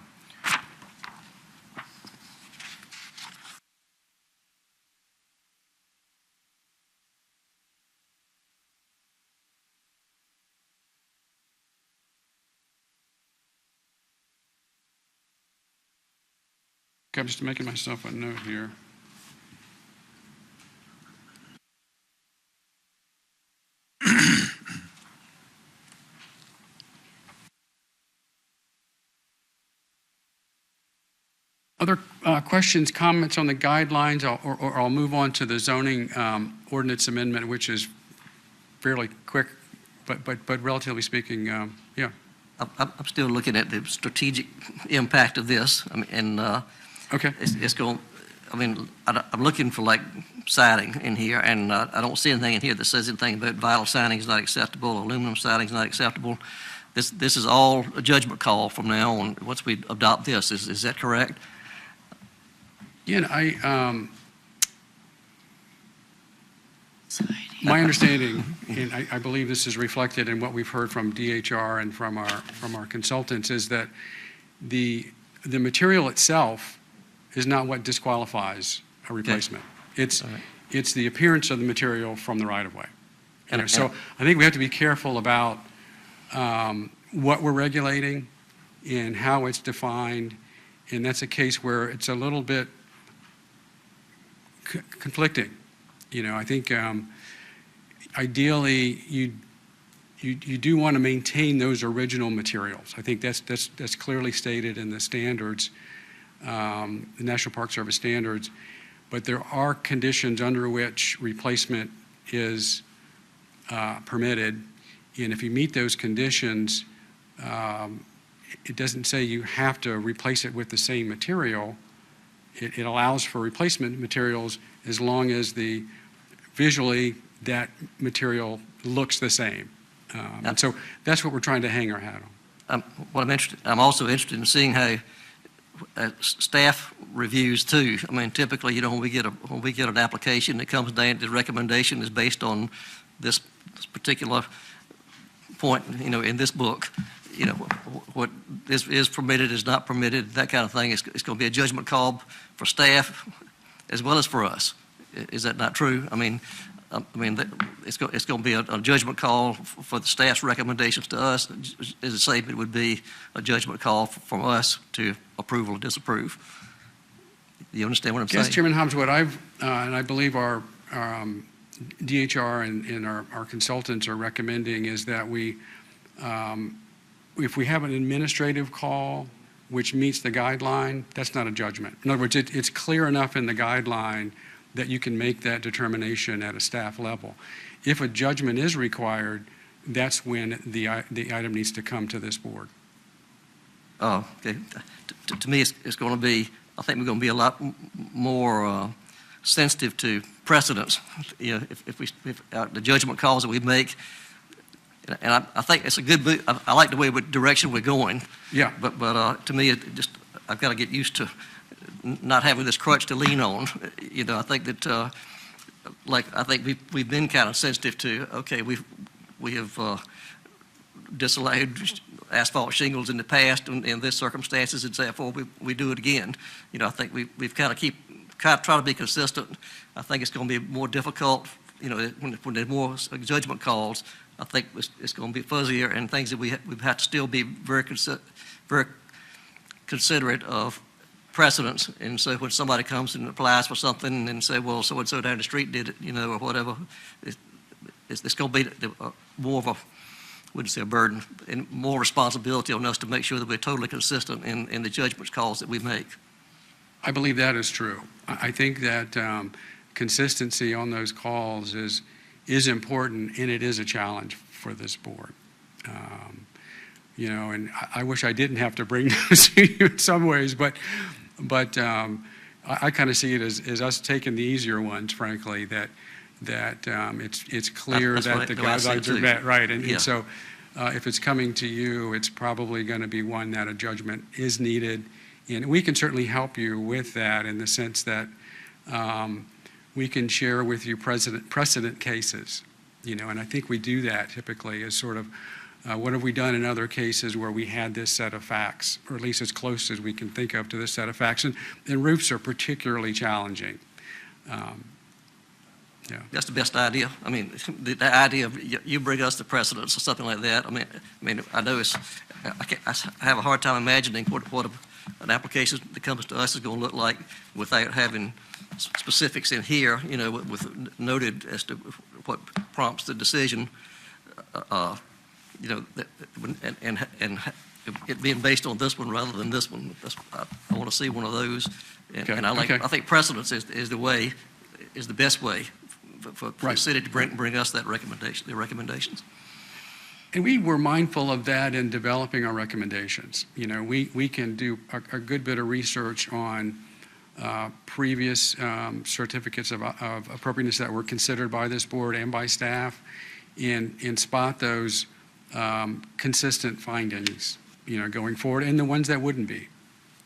Okay, I'm just making myself a note here. Other questions, comments on the guidelines, or I'll move on to the zoning ordinance amendment, which is fairly quick, but relatively speaking, yeah. I'm still looking at the strategic impact of this. I mean, and Okay. it's going, I mean, I'm looking for like siding in here, and I don't see anything in here that says anything about vinyl siding is not acceptable, aluminum siding is not acceptable. This is all a judgment call from now on, once we adopt this. Is that correct? Yeah, my understanding, and I believe this is reflected in what we've heard from DHR and from our consultants, is that the material itself is not what disqualifies a replacement. It's the appearance of the material from the right-of-way. So I think we have to be careful about what we're regulating and how it's defined, and that's a case where it's a little bit conflicting. I think ideally you do want to maintain those original materials. I think that's clearly stated in the standards, the National Park Service standards, but there are conditions under which replacement is permitted, and if you meet those conditions, it doesn't say you have to replace it with the same material. It allows for replacement materials as long as visually that material looks the same. And so that's what we're trying to hang our hat on. I'm also interested in seeing how staff reviews too. I mean, typically, when we get an application that comes down, the recommendation is based on this particular point, in this book. What is permitted is not permitted, that kind of thing. It's going to be a judgment call for staff as well as for us. Is that not true? I mean, it's going to be a judgment call for the staff's recommendations to us. As the same, it would be a judgment call from us to approve or disapprove. You understand what I'm saying? Yes, Chairman Hobbs, what and I believe our DHR and our consultants are recommending is that if we have an administrative call which meets the guideline, that's not a judgment. In other words, it's clear enough in the guideline that you can make that determination at a staff level. If a judgment is required, that's when the item needs to come to this board. Oh, okay. To me, it's going to be, I think we're going to be a lot more sensitive to precedents. If the judgment calls that we make, and I think it's a good move. I like the direction we're going. Yeah. But to me, I've got to get used to not having this crutch to lean on. I think that, I think we've been kind of sensitive to. Okay, we have disallowed asphalt shingles in the past in this circumstances, and therefore we do it again. I think we've kind of try to be consistent. I think it's going to be more difficult. When there's more judgment calls, I think it's going to be fuzzier and things that we have to still be very considerate of precedents. And so when somebody comes and applies for something and say, well, so-and-so down the street did it, or whatever, it's going to be more of wouldn't say a burden, and more responsibility on us to make sure that we're totally consistent in the judgment calls that we make. I believe that is true. I think that consistency on those calls is important, and it is a challenge for this board. And I wish I didn't have to bring those to you in some ways, but I kind of see it as us taking the easier ones, frankly, that it's clear that the guidelines are met, right? And so if it's coming to you, it's probably going to be one that a judgment is needed, and we can certainly help you with that in the sense that we can share with you precedent cases, and I think we do that typically as sort of what have we done in other cases where we had this set of facts, or at least as close as we can think of to this set of facts, and roofs are particularly challenging. Yeah. That's the best idea. I mean, the idea of you bring us the precedents or something like that. I mean, I know I have a hard time imagining what an application that comes to us is going to look like without having specifics in here, with noted as to what prompts the decision, and it being based on this one rather than this one. I want to see one of those. And Okay, and I okay. think precedence is the best way for the Right. city to bring us the recommendations. And we were mindful of that in developing our recommendations. You know, we can do a good bit of research on previous certificates of appropriateness that were considered by this board and by staff and spot those consistent findings, you know, going forward, and the ones that wouldn't be,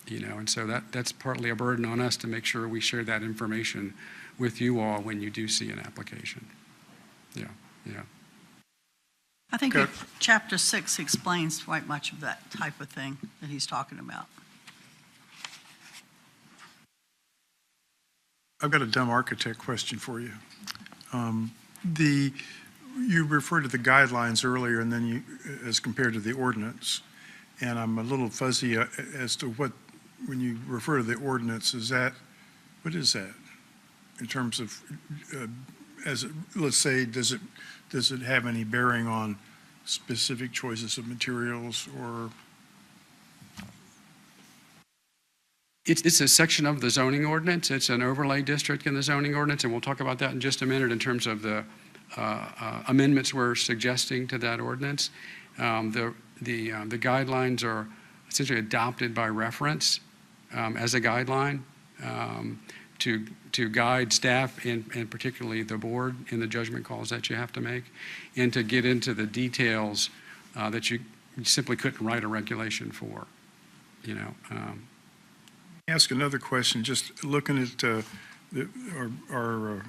you know. And so that's partly a burden on us to make sure we share that information with you all when you do see an application. Yeah, yeah. I think Okay. Chapter 6 explains quite much of that type of thing that he's talking about. I've got a dumb architect question for you. You referred to the guidelines earlier, and then you, as compared to the ordinance, and I'm a little fuzzy as to what, when you refer to the ordinance, what is that? In terms of, let's say, does it have any bearing on specific choices of materials or? It's a section of the zoning ordinance. It's an overlay district in the zoning ordinance, and we'll talk about that in just a minute in terms of the amendments we're suggesting to that ordinance. The guidelines are essentially adopted by reference as a guideline to guide staff and particularly the board in the judgment calls that you have to make, and to get into the details that you simply couldn't write a regulation for, you know. Ask another question, just looking at our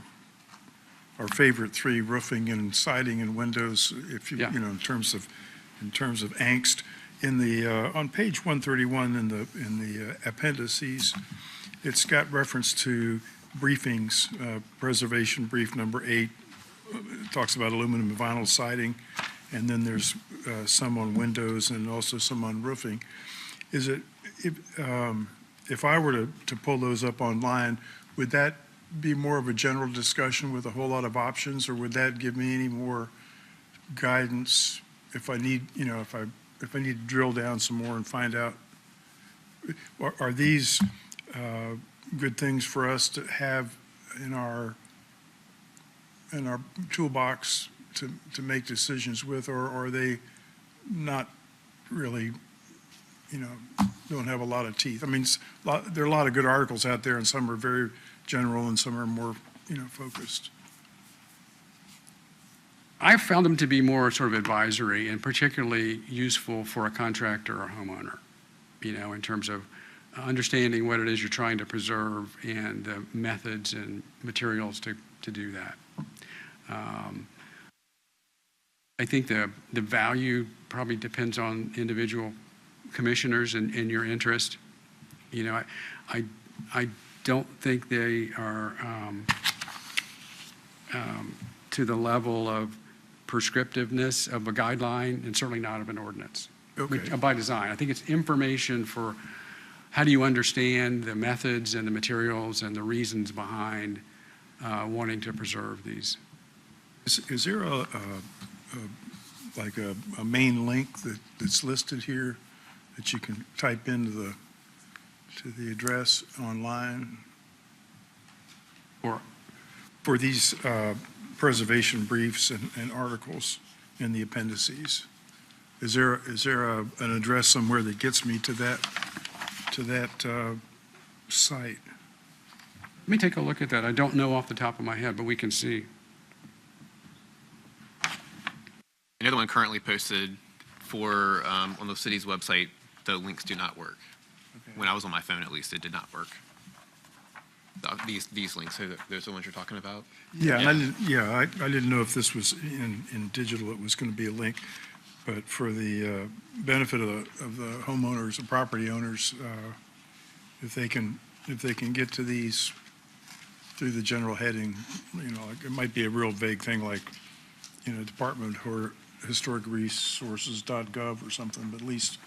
favorite three, roofing and siding and windows, if you, Yeah. you know, in terms of angst. In the, on page 131 in the appendices, it's got reference to briefings, preservation brief number 8, talks about aluminum and vinyl siding, and then there's some on windows and also some on roofing. Is it, if I were to pull those up online, would that be more of a general discussion with a whole lot of options, or would that give me any more guidance if I need, you know, if I need to drill down some more and find out, are these good things for us to have in our toolbox to make decisions with, or are they not really, you know, don't have a lot of teeth? I mean, there are a lot of good articles out there, and some are very general and some are more, you know, focused. I found them to be more sort of advisory and particularly useful for a contractor or homeowner, you know, in terms of understanding what it is you're trying to preserve and the methods and materials to do that. I think the value probably depends on individual commissioners and your interest. You know, I don't think they are to the level of prescriptiveness of a guideline and certainly not of an ordinance. Okay. By design. I think it's information for how do you understand the methods and the materials and the reasons behind wanting to preserve these. Is there like a main link that's listed here that you can type into the address online Or for these preservation briefs and articles in the appendices? Is there an address somewhere that gets me to that site? let me take a look at that. I don't know off the top of my head, but we can see. Another one currently posted for, on the city's website, the links do not work. Okay. When I was on my phone, at least, it did not work. These links, so those are the ones you're talking about? Yeah, and I didn't know if this was in digital, it was going to be a link, but for the benefit of the homeowners and property owners, if they can get to these through the general heading, you know, like it might be a real vague thing like, you know, Department of Historic Resources.gov or something, but at least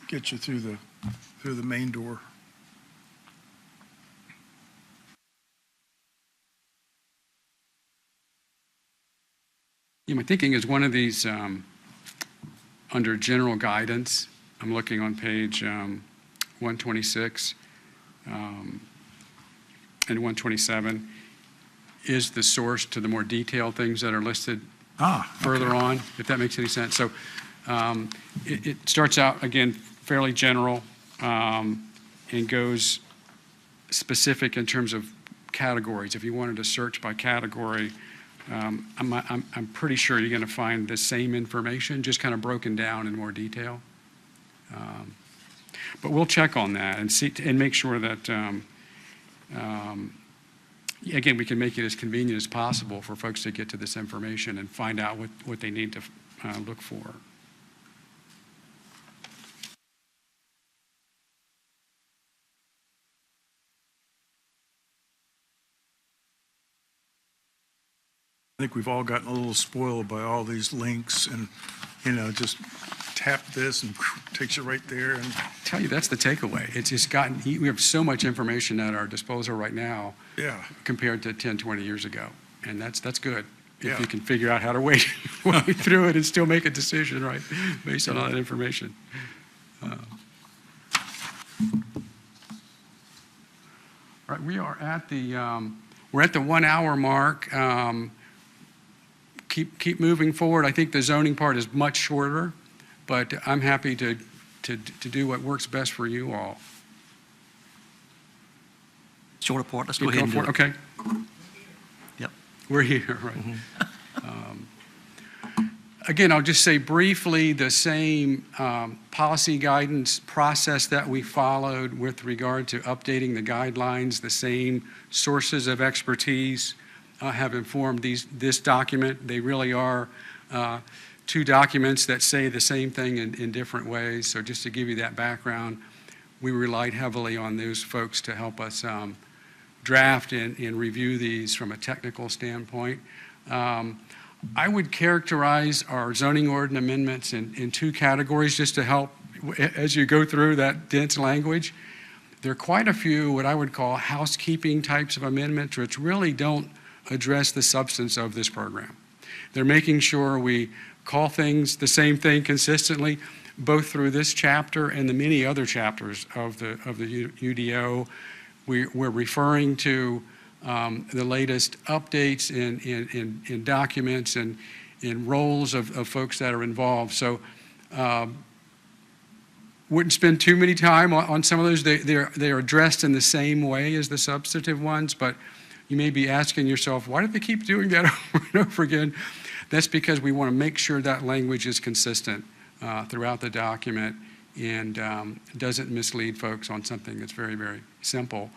get you through the main door. My thinking is one of these under general guidance I'm looking on page 126 and 127, is the source to the more detailed things that are listed further on, if that makes any sense. So it starts out, again, fairly general and goes specific in terms of categories. If you wanted to search by category, I'm pretty sure you're going to find the same information, just kind of broken down in more detail. But we'll check on that and see and make sure that, again, we can make it as convenient as possible for folks to get to this information and find out what they need to look for. I think we've all gotten a little spoiled by all these links and, just tap this and takes you right there. And Tell you, that's the takeaway. It's just gotten, we have so much information at our disposal right now yeah, compared to 10, 20 years ago. And that's good. If Yeah. you can figure out how to wade through it and still make a decision, right, based on all that information. All right, we are at the, we're at the 1 hour mark. Keep moving forward. I think the zoning part is much shorter, but I'm happy to do what works best for you all. Shorter part, let's go Keep ahead and do going it. forward. Okay. Yep. We're here, right. Again, I'll just say briefly, the same policy guidance process that we followed with regard to updating the guidelines, the same sources of expertise have informed this document. They really are two documents that say the same thing in different ways. So just to give you that background, we relied heavily on those folks to help us draft and review these from a technical standpoint. I would characterize our zoning ordinance amendments in two categories just to help as you go through that dense language. There are quite a few what I would call housekeeping types of amendments which really don't address the substance of this program. They're making sure we call things the same thing consistently, both through this chapter and the many other chapters of the UDO. We're referring to the latest updates in documents and in roles of folks that are involved. So wouldn't spend too many time on some of those. They are addressed in the same way as the substantive ones, but you may be asking yourself, why do they keep doing that over and over again? That's because we want to make sure that language is consistent throughout the document and doesn't mislead folks on something that's very, very simple.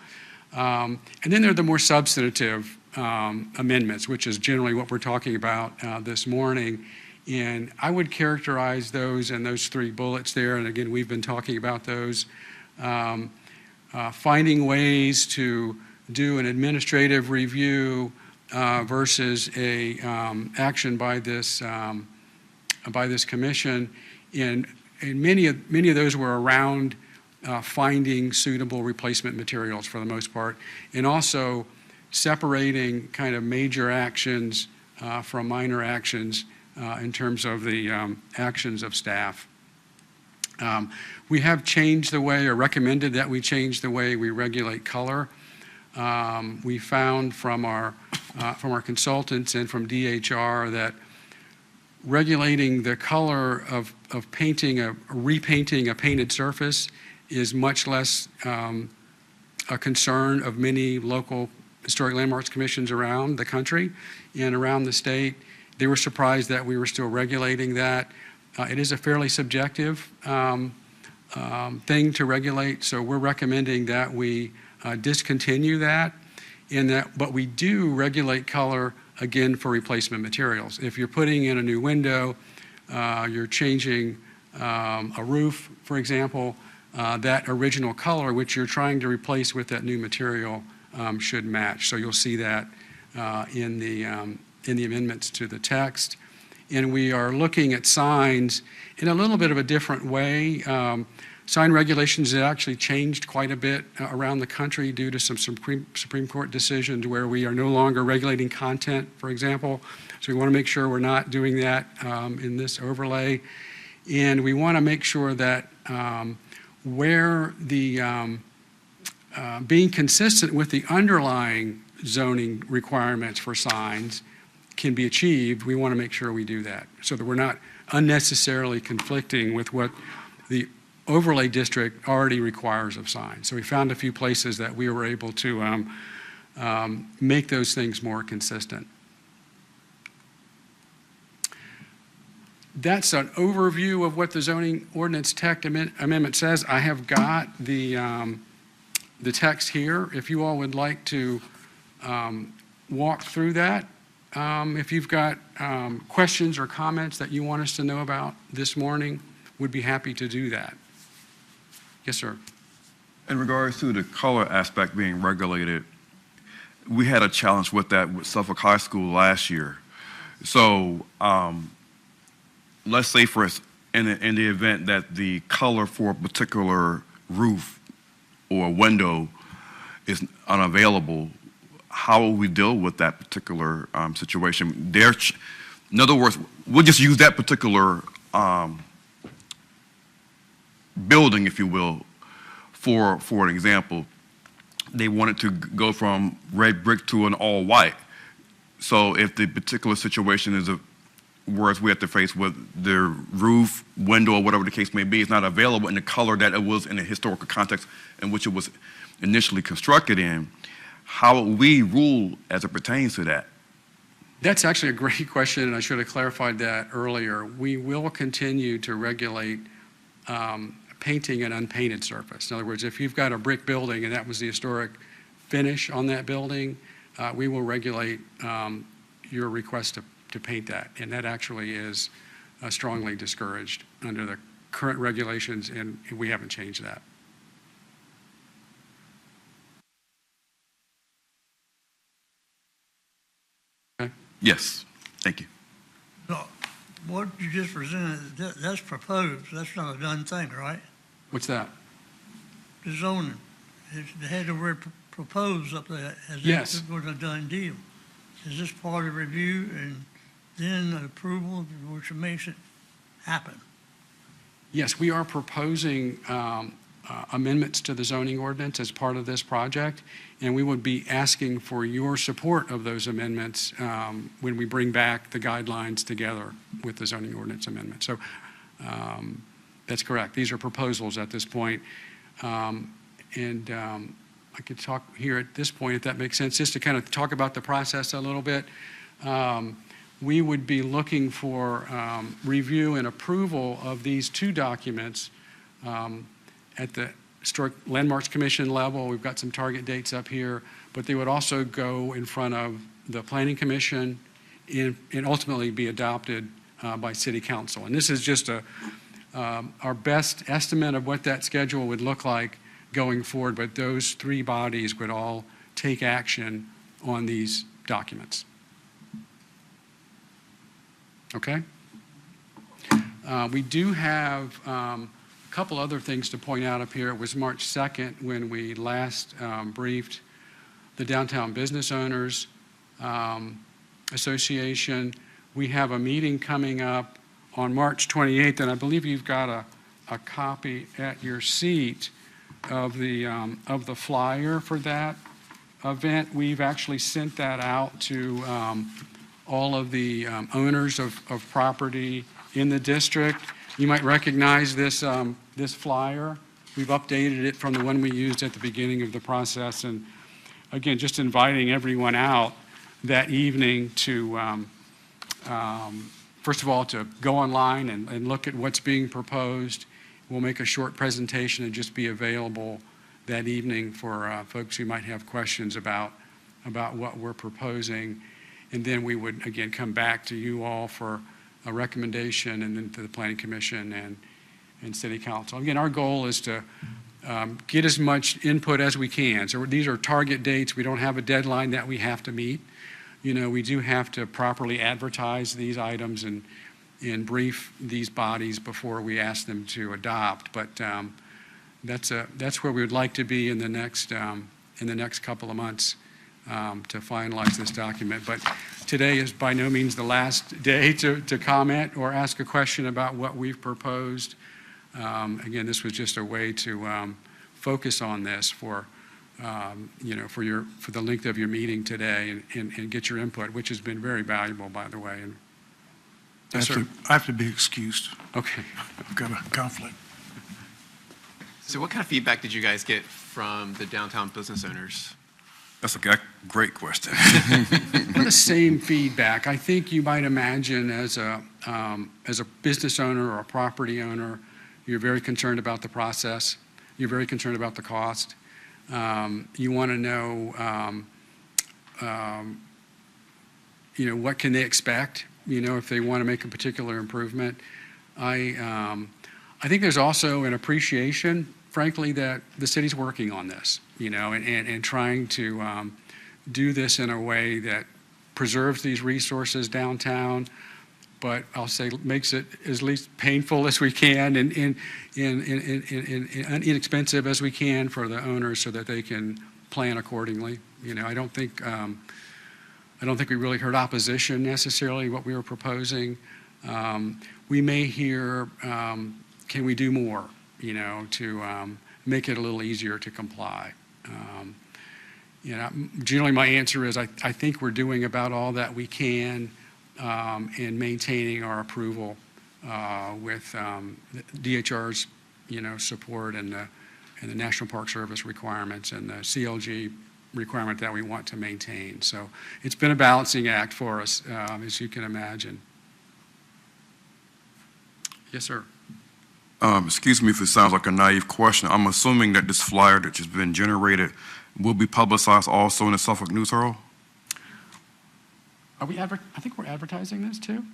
And then there are the more substantive amendments, which is generally what we're talking about this morning. And I would characterize those in those three bullets there. And again, we've been talking about those. Finding ways to do an administrative review versus a action by this commission. And many of those were around finding suitable replacement materials for the most part, and also separating kind of major actions from minor actions in terms of the actions of staff. We have changed the way, or recommended that we change the way we regulate color. We found from our consultants and from DHR that regulating the color of repainting a painted surface is much less a concern of many local historic landmarks commissions around the country and around the state. They were surprised that we were still regulating that. It is a fairly subjective thing to regulate, so we're recommending that we discontinue that, but we do regulate color again for replacement materials. If you're putting in a new window, you're changing a roof, for example, that original color which you're trying to replace with that new material should match. So you'll see that in the amendments to the text. And we are looking at signs in a little bit of a different way. Sign regulations have actually changed quite a bit around the country due to some Supreme Court decisions where we are no longer regulating content, for example. So we want to make sure we're not doing that in this overlay. And we want to make sure that where the being consistent with the underlying zoning requirements for signs can be achieved, we want to make sure we do that so that we're not unnecessarily conflicting with what the overlay district already requires of signs. So we found a few places that we were able to make those things more consistent. That's an overview of what the zoning ordinance text amendment says. I have got the text here. If you all would like to walk through that, if you've got questions or comments that you want us to know about this morning, would be happy to do that. Yes, sir. In regards to the color aspect being regulated, we had a challenge with that with Suffolk High School last year. So let's say for us, in the event that the color for a particular roof or window is unavailable, how will we deal with that particular situation? In other words, we'll just use that particular building, if you will, for an example. They wanted to go from red brick to an all white. So if the particular situation is whereas we have to face with the roof, window, or whatever the case may be, is not available in the color that it was in the historical context in which it was initially constructed in, how will we rule as it pertains to that? That's actually a great question, and I should have clarified that earlier. We will continue to regulate painting an unpainted surface. In other words, if you've got a brick building and that was the historic finish on that building, we will regulate your request to paint that. And that actually is strongly discouraged under the current regulations, and we haven't changed that. Okay. Yes, thank you. So what you just presented, that's proposed, that's not a done thing, right? What's that? The zoning, they had the word proposed up there as Yes. if it was a done deal. Is this part of review and then approval, which makes it happen? Yes, we are proposing amendments to the zoning ordinance as part of this project, and we would be asking for your support of those amendments when we bring back the guidelines together with the zoning ordinance amendment. So that's correct. These are proposals at this point. I could talk here at this point, if that makes sense, just to kind of talk about the process a little bit. We would be looking for review and approval of these two documents at the Historic Landmarks Commission level. We've got some target dates up here, but they would also go in front of the Planning Commission and ultimately be adopted by City Council. And this is just our best estimate of what that schedule would look like going forward, but those three bodies would all take action on these documents. Okay? We do have a couple other things to point out up here. It was March 2nd when we last briefed the Downtown Business Owners Association. We have a meeting coming up on March 28th, and I believe you've got a copy at your seat of the flyer for that event. We've actually sent that out to all of the owners of property in the district. You might recognize this flyer. We've updated it from the one we used at the beginning of the process. And again, just inviting everyone out that evening to, first of all, to go online and look at what's being proposed. We'll make a short presentation and just be available that evening for folks who might have questions about what we're proposing. And then we would, again, come back to you all for a recommendation and then to the Planning Commission and City Council. Again, our goal is to get as much input as we can. So these are target dates. We don't have a deadline that we have to meet. You know, we do have to properly advertise these items and brief these bodies before we ask them to adopt. But that's where we would like to be in the next couple of months to finalize this document. But today is by no means the last day to comment or ask a question about what we've proposed. Again, this was just a way to focus on this for, for the length of your meeting today and get your input, which has been very valuable, by the way. And, yes, sir. I have to be excused. Okay. I've got a conflict. So what kind of feedback did you guys get from the downtown business owners? That's a great question. Well, the same feedback. I think you might imagine as a business owner or a property owner, you're very concerned about the process. You're very concerned about the cost. You want to know, what can they expect, if they want to make a particular improvement. I think there's also an appreciation, frankly, that the city's working on this, and trying to do this in a way that preserves these resources downtown, but I'll say makes it as least painful as we can and inexpensive as we can for the owners so that they can plan accordingly. I don't think we really heard opposition necessarily what we were proposing. We may hear, can we do more, to make it a little easier to comply. Generally my answer is I think we're doing about all that we can in maintaining our approval with DHR's, support and the National Park Service requirements and the CLG requirement that we want to maintain. So it's been a balancing act for us, as you can imagine. Yes, sir. Excuse me if it sounds like a naive question. I'm assuming that this flyer that has been generated will be publicized also in the Suffolk News Herald? I think we're advertising this too.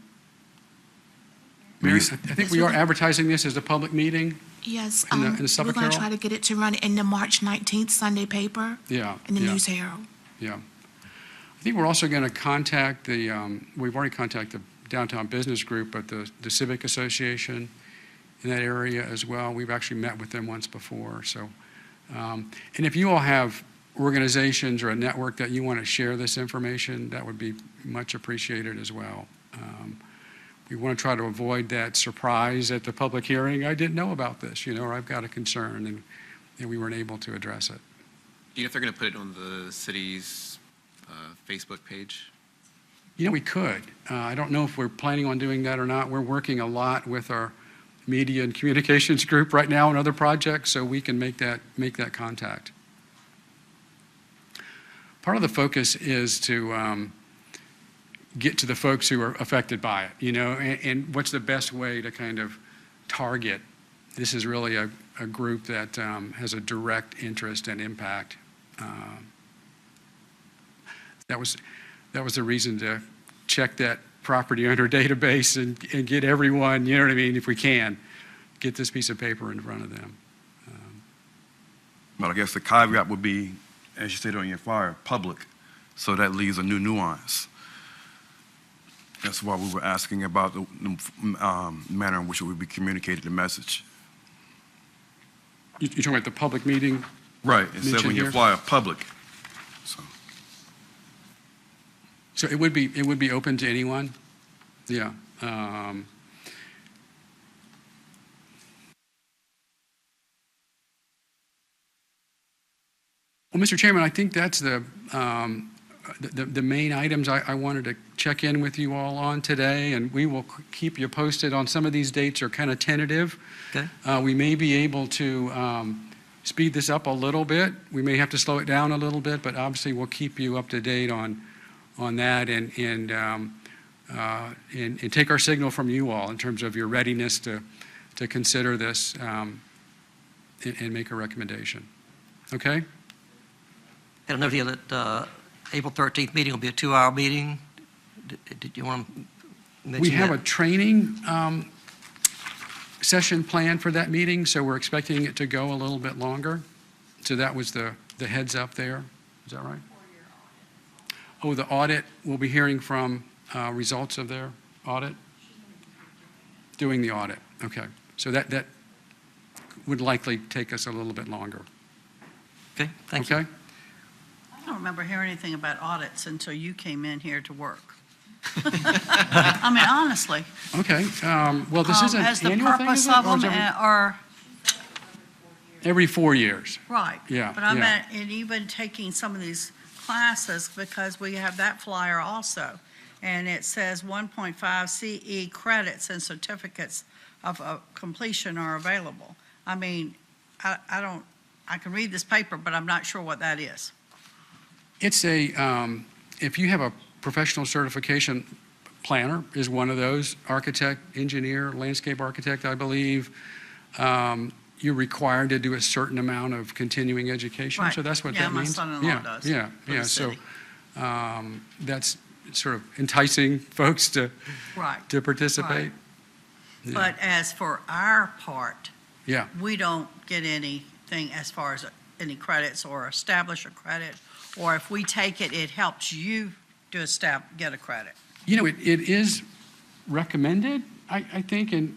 Maybe Mary, I think we are advertising this as a public meeting. Yes, In the we're Suffolk going to Herald? try to get it to run in the March 19th Sunday paper Yeah. in the yeah. News Herald. Yeah. I think we're also going to contact we've already contacted the Downtown Business Group, but the Civic Association in that area as well. We've actually met with them once before. So, and if you all have organizations or a network that you want to share this information, that would be much appreciated as well. We want to try to avoid that surprise at the public hearing. I didn't know about this, or I've got a concern, and we weren't able to address it. Do you know if they're going to put it on the city's Facebook page? We could. I don't know if we're planning on doing that or not. We're working a lot with our media and communications group right now on other projects, so we can make that contact. Part of the focus is to get to the folks who are affected by it, and what's the best way to kind of target. This is really a group that has a direct interest and impact. That was the reason to check that property owner database and get everyone, if we can, get this piece of paper in front of them. But I guess the caveat would be, as you stated on your flyer, public. So that leaves a new nuance. That's why we were asking about the manner in which it would be communicated the message. You're talking about the public meeting? Right. It said on your here? flyer, public. So it would be open to anyone? Yeah. Well, Mr. Chairman, I think that's the main items I wanted to check in with you all on today, and we will keep you posted on some of these dates are kind of tentative. Okay. We may be able to speed this up a little bit. We may have to slow it down a little bit, but obviously we'll keep you up to date on that and take our signal from you all in terms of your readiness to consider this and make a recommendation. Okay? And I know that April 13th meeting will be a 2-hour meeting. Did you want to mention We have that? a training session planned for that meeting, so we're expecting it to go a little bit longer. So that was the heads up there. Is that right? Oh, the audit, we'll be hearing from results of their audit? Doing the audit, okay. So that would likely take us a little bit longer. Okay, thank you. Okay? I don't remember hearing anything about audits until you came in here to work. I mean, honestly. Okay, well, this is an As the annual thing, purpose is it? of Or is them, it or, every 4 years? right. Yeah, But I yeah. meant, and even taking some of these classes, because we have that flyer also. And it says 1.5 CE credits and certificates of completion are available. I mean, I don't, I can read this paper, but I'm not sure what that is. It's if you have a professional certification, planner is one of those, architect, engineer, landscape architect, I believe. You're required to do a certain amount of continuing education, Right. so that's what Yeah, that my means. son-in-law Yeah, does Yeah, for yeah, the so city. that's sort of enticing folks to Right. participate. Yeah. But as for our part, Yeah. we don't get anything as far as any credits or establish a credit, or if we take it, it helps you to get a credit. You know, it is recommended, I think, and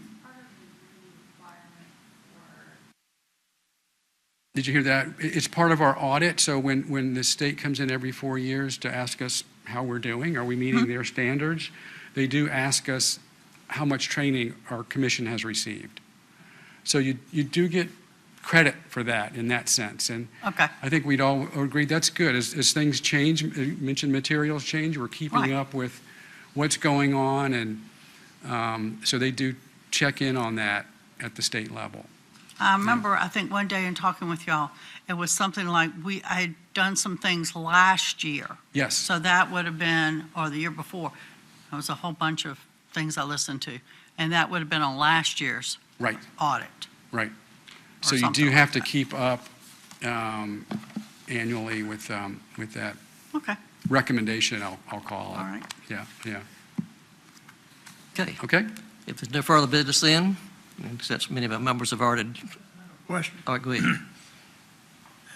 did you hear that? It's part of our audit, so when the state comes in every 4 years to ask us how we're doing, are we meeting their standards, they do ask us how much training our commission has received. So you do get credit for that in that sense, and Okay. I think we'd all agree that's good. As things change, you mentioned materials change, we're keeping Right. up with what's going on, and so they do check in on that at the state level. I remember, I think one day in talking with y'all, it was something like I had done some things last year. Yes, So that would have been, or the year before, there was a whole bunch of things I listened to, and that would have been on last year's right, audit. right. or So you something do like have to that. keep up annually with that Okay, recommendation, I'll call it. all right. Yeah, yeah. Okay, Okay? if there's no further business then, and since many of our members have already, Question, all right, go ahead.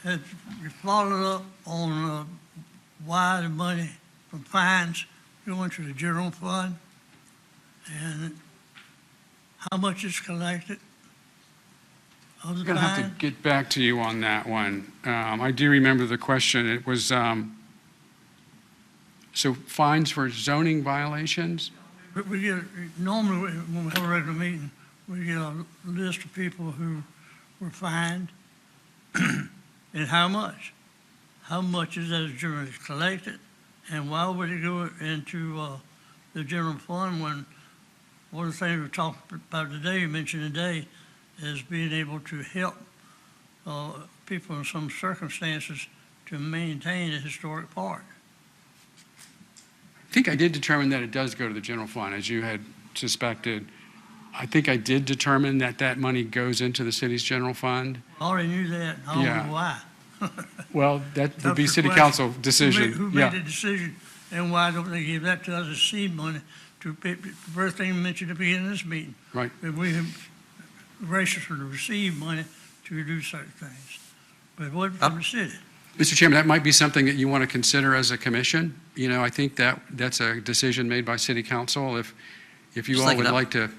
have you followed up on why the money from fines going to the general fund? And how much is collected of the I'm going to have to fine? get back to you on that one. I do remember the question. It was, so fines for zoning violations? We get, normally, when we have a regular meeting, we get a list of people who were fined, and how much? How much is that generally collected, and why would it go into the general fund when one of the things we talked about today, mentioned today, is being able to help people in some circumstances to maintain a historic park? I think I did determine that it does go to the general fund, as you had suspected. I think I did determine that that money goes into the city's general fund. I already knew that, I don't Yeah. know why. Well, that would be That's the city question. council decision. Who Yeah. made the decision, and why don't they give that to us as seed money to pay, the first thing mentioned at the beginning of this meeting? Right. That we have gracious to receive money to do certain things, but what from the city? Mr. Chairman, that might be something that you want to consider as a commission. You know, I think that's a decision made by city council. If you Just all thinking would up- like to,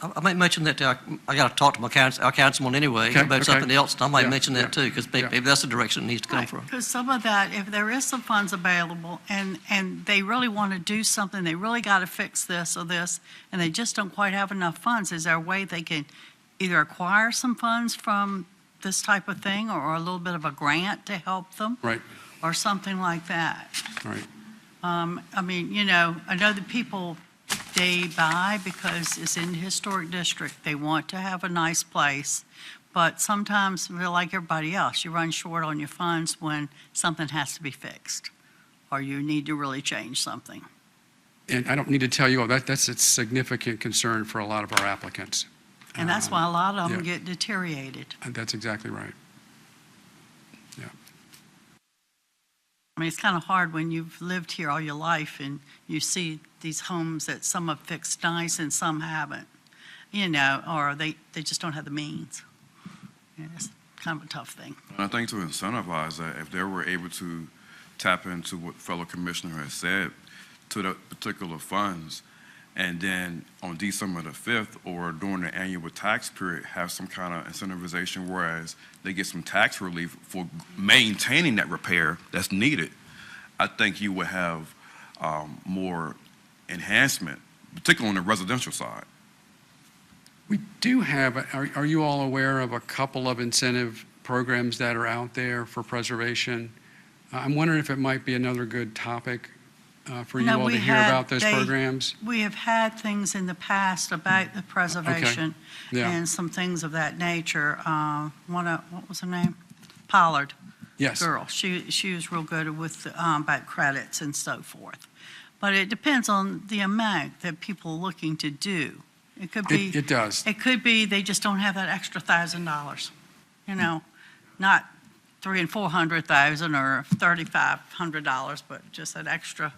I might mention that, I got to talk to our councilman anyway Okay, about okay. something else, and I might Yeah, mention yeah, that too, because yeah. maybe that's the direction it needs to come Right, from. because some of that, if there is some funds available and they really want to do something, they really got to fix this or this, and they just don't quite have enough funds, is there a way they can either acquire some funds from this type of thing or a little bit of a grant to help them? Right. Or something like that? Right. I mean, you know, I know the people, they buy because it's in the historic district. They want to have a nice place. But sometimes, like everybody else, you run short on your funds when something has to be fixed or you need to really change something. And I don't need to tell you all that's a significant concern for a lot of our applicants. And that's why a lot of them yeah. get deteriorated. That's exactly right. I mean, it's kind of hard when you've lived here all your life and you see these homes that some have fixed nice and some haven't, you know, or they just don't have the means. Yeah, it's kind of a tough thing. I think to incentivize that, if they were able to tap into what fellow commissioner has said to the particular funds, and then on December the 5th or during the annual tax period, have some kind of incentivization, whereas they get some tax relief for maintaining that repair that's needed, I think you would have more enhancement, particularly on the residential side. We do have, are you all aware of a couple of incentive programs that are out there for preservation? I'm wondering if it might be another good topic for you No, all we to hear had- about those they- programs. We have had things in the past about the preservation Yeah. and some things of that nature. What was her name? Pollard Yes. girl. She was real good with about credits and so forth. But it depends on the amount that people are looking to do. It could be. It does. It could be they just don't have that extra $1,000, not $300,000 and $400,000 or $3,500, but just that extra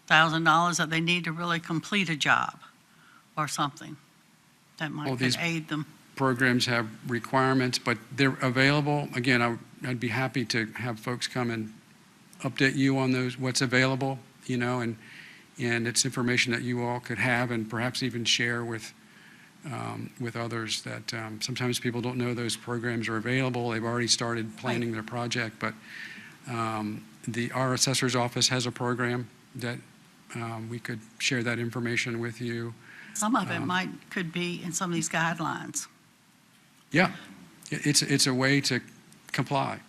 $1,000 that they need to really complete a job or something that Well, might these- could aid them. Programs have requirements, but they're available. Again, I'd be happy to have folks come and update you on those, what's available, and it's information that you all could have and perhaps even share with others that sometimes people don't know those programs are available. They've already started planning their project, but our assessor's office has a program that we could share that information with you. Some of it could be in some of these guidelines. Yeah, it's a way to comply.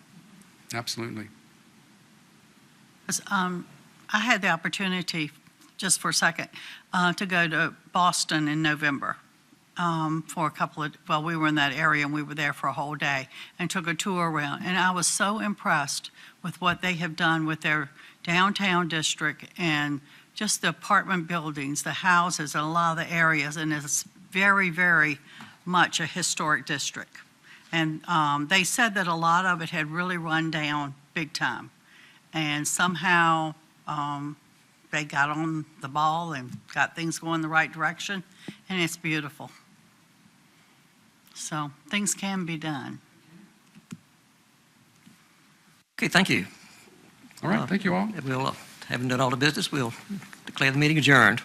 Absolutely. 'Cause, I had the opportunity, just for a second, to go to Boston in November for a couple of, well, we were in that area and we were there for a whole day and took a tour around. And I was so impressed with what they have done with their downtown district and just the apartment buildings, the houses, and a lot of the areas. And it's very, very much a historic district. And they said that a lot of it had really run down big time. And somehow they got on the ball and got things going the right direction, and it's beautiful. So things can be done. Okay, thank you. All right, thank you all. We'll, having done all the business, we'll declare the meeting adjourned.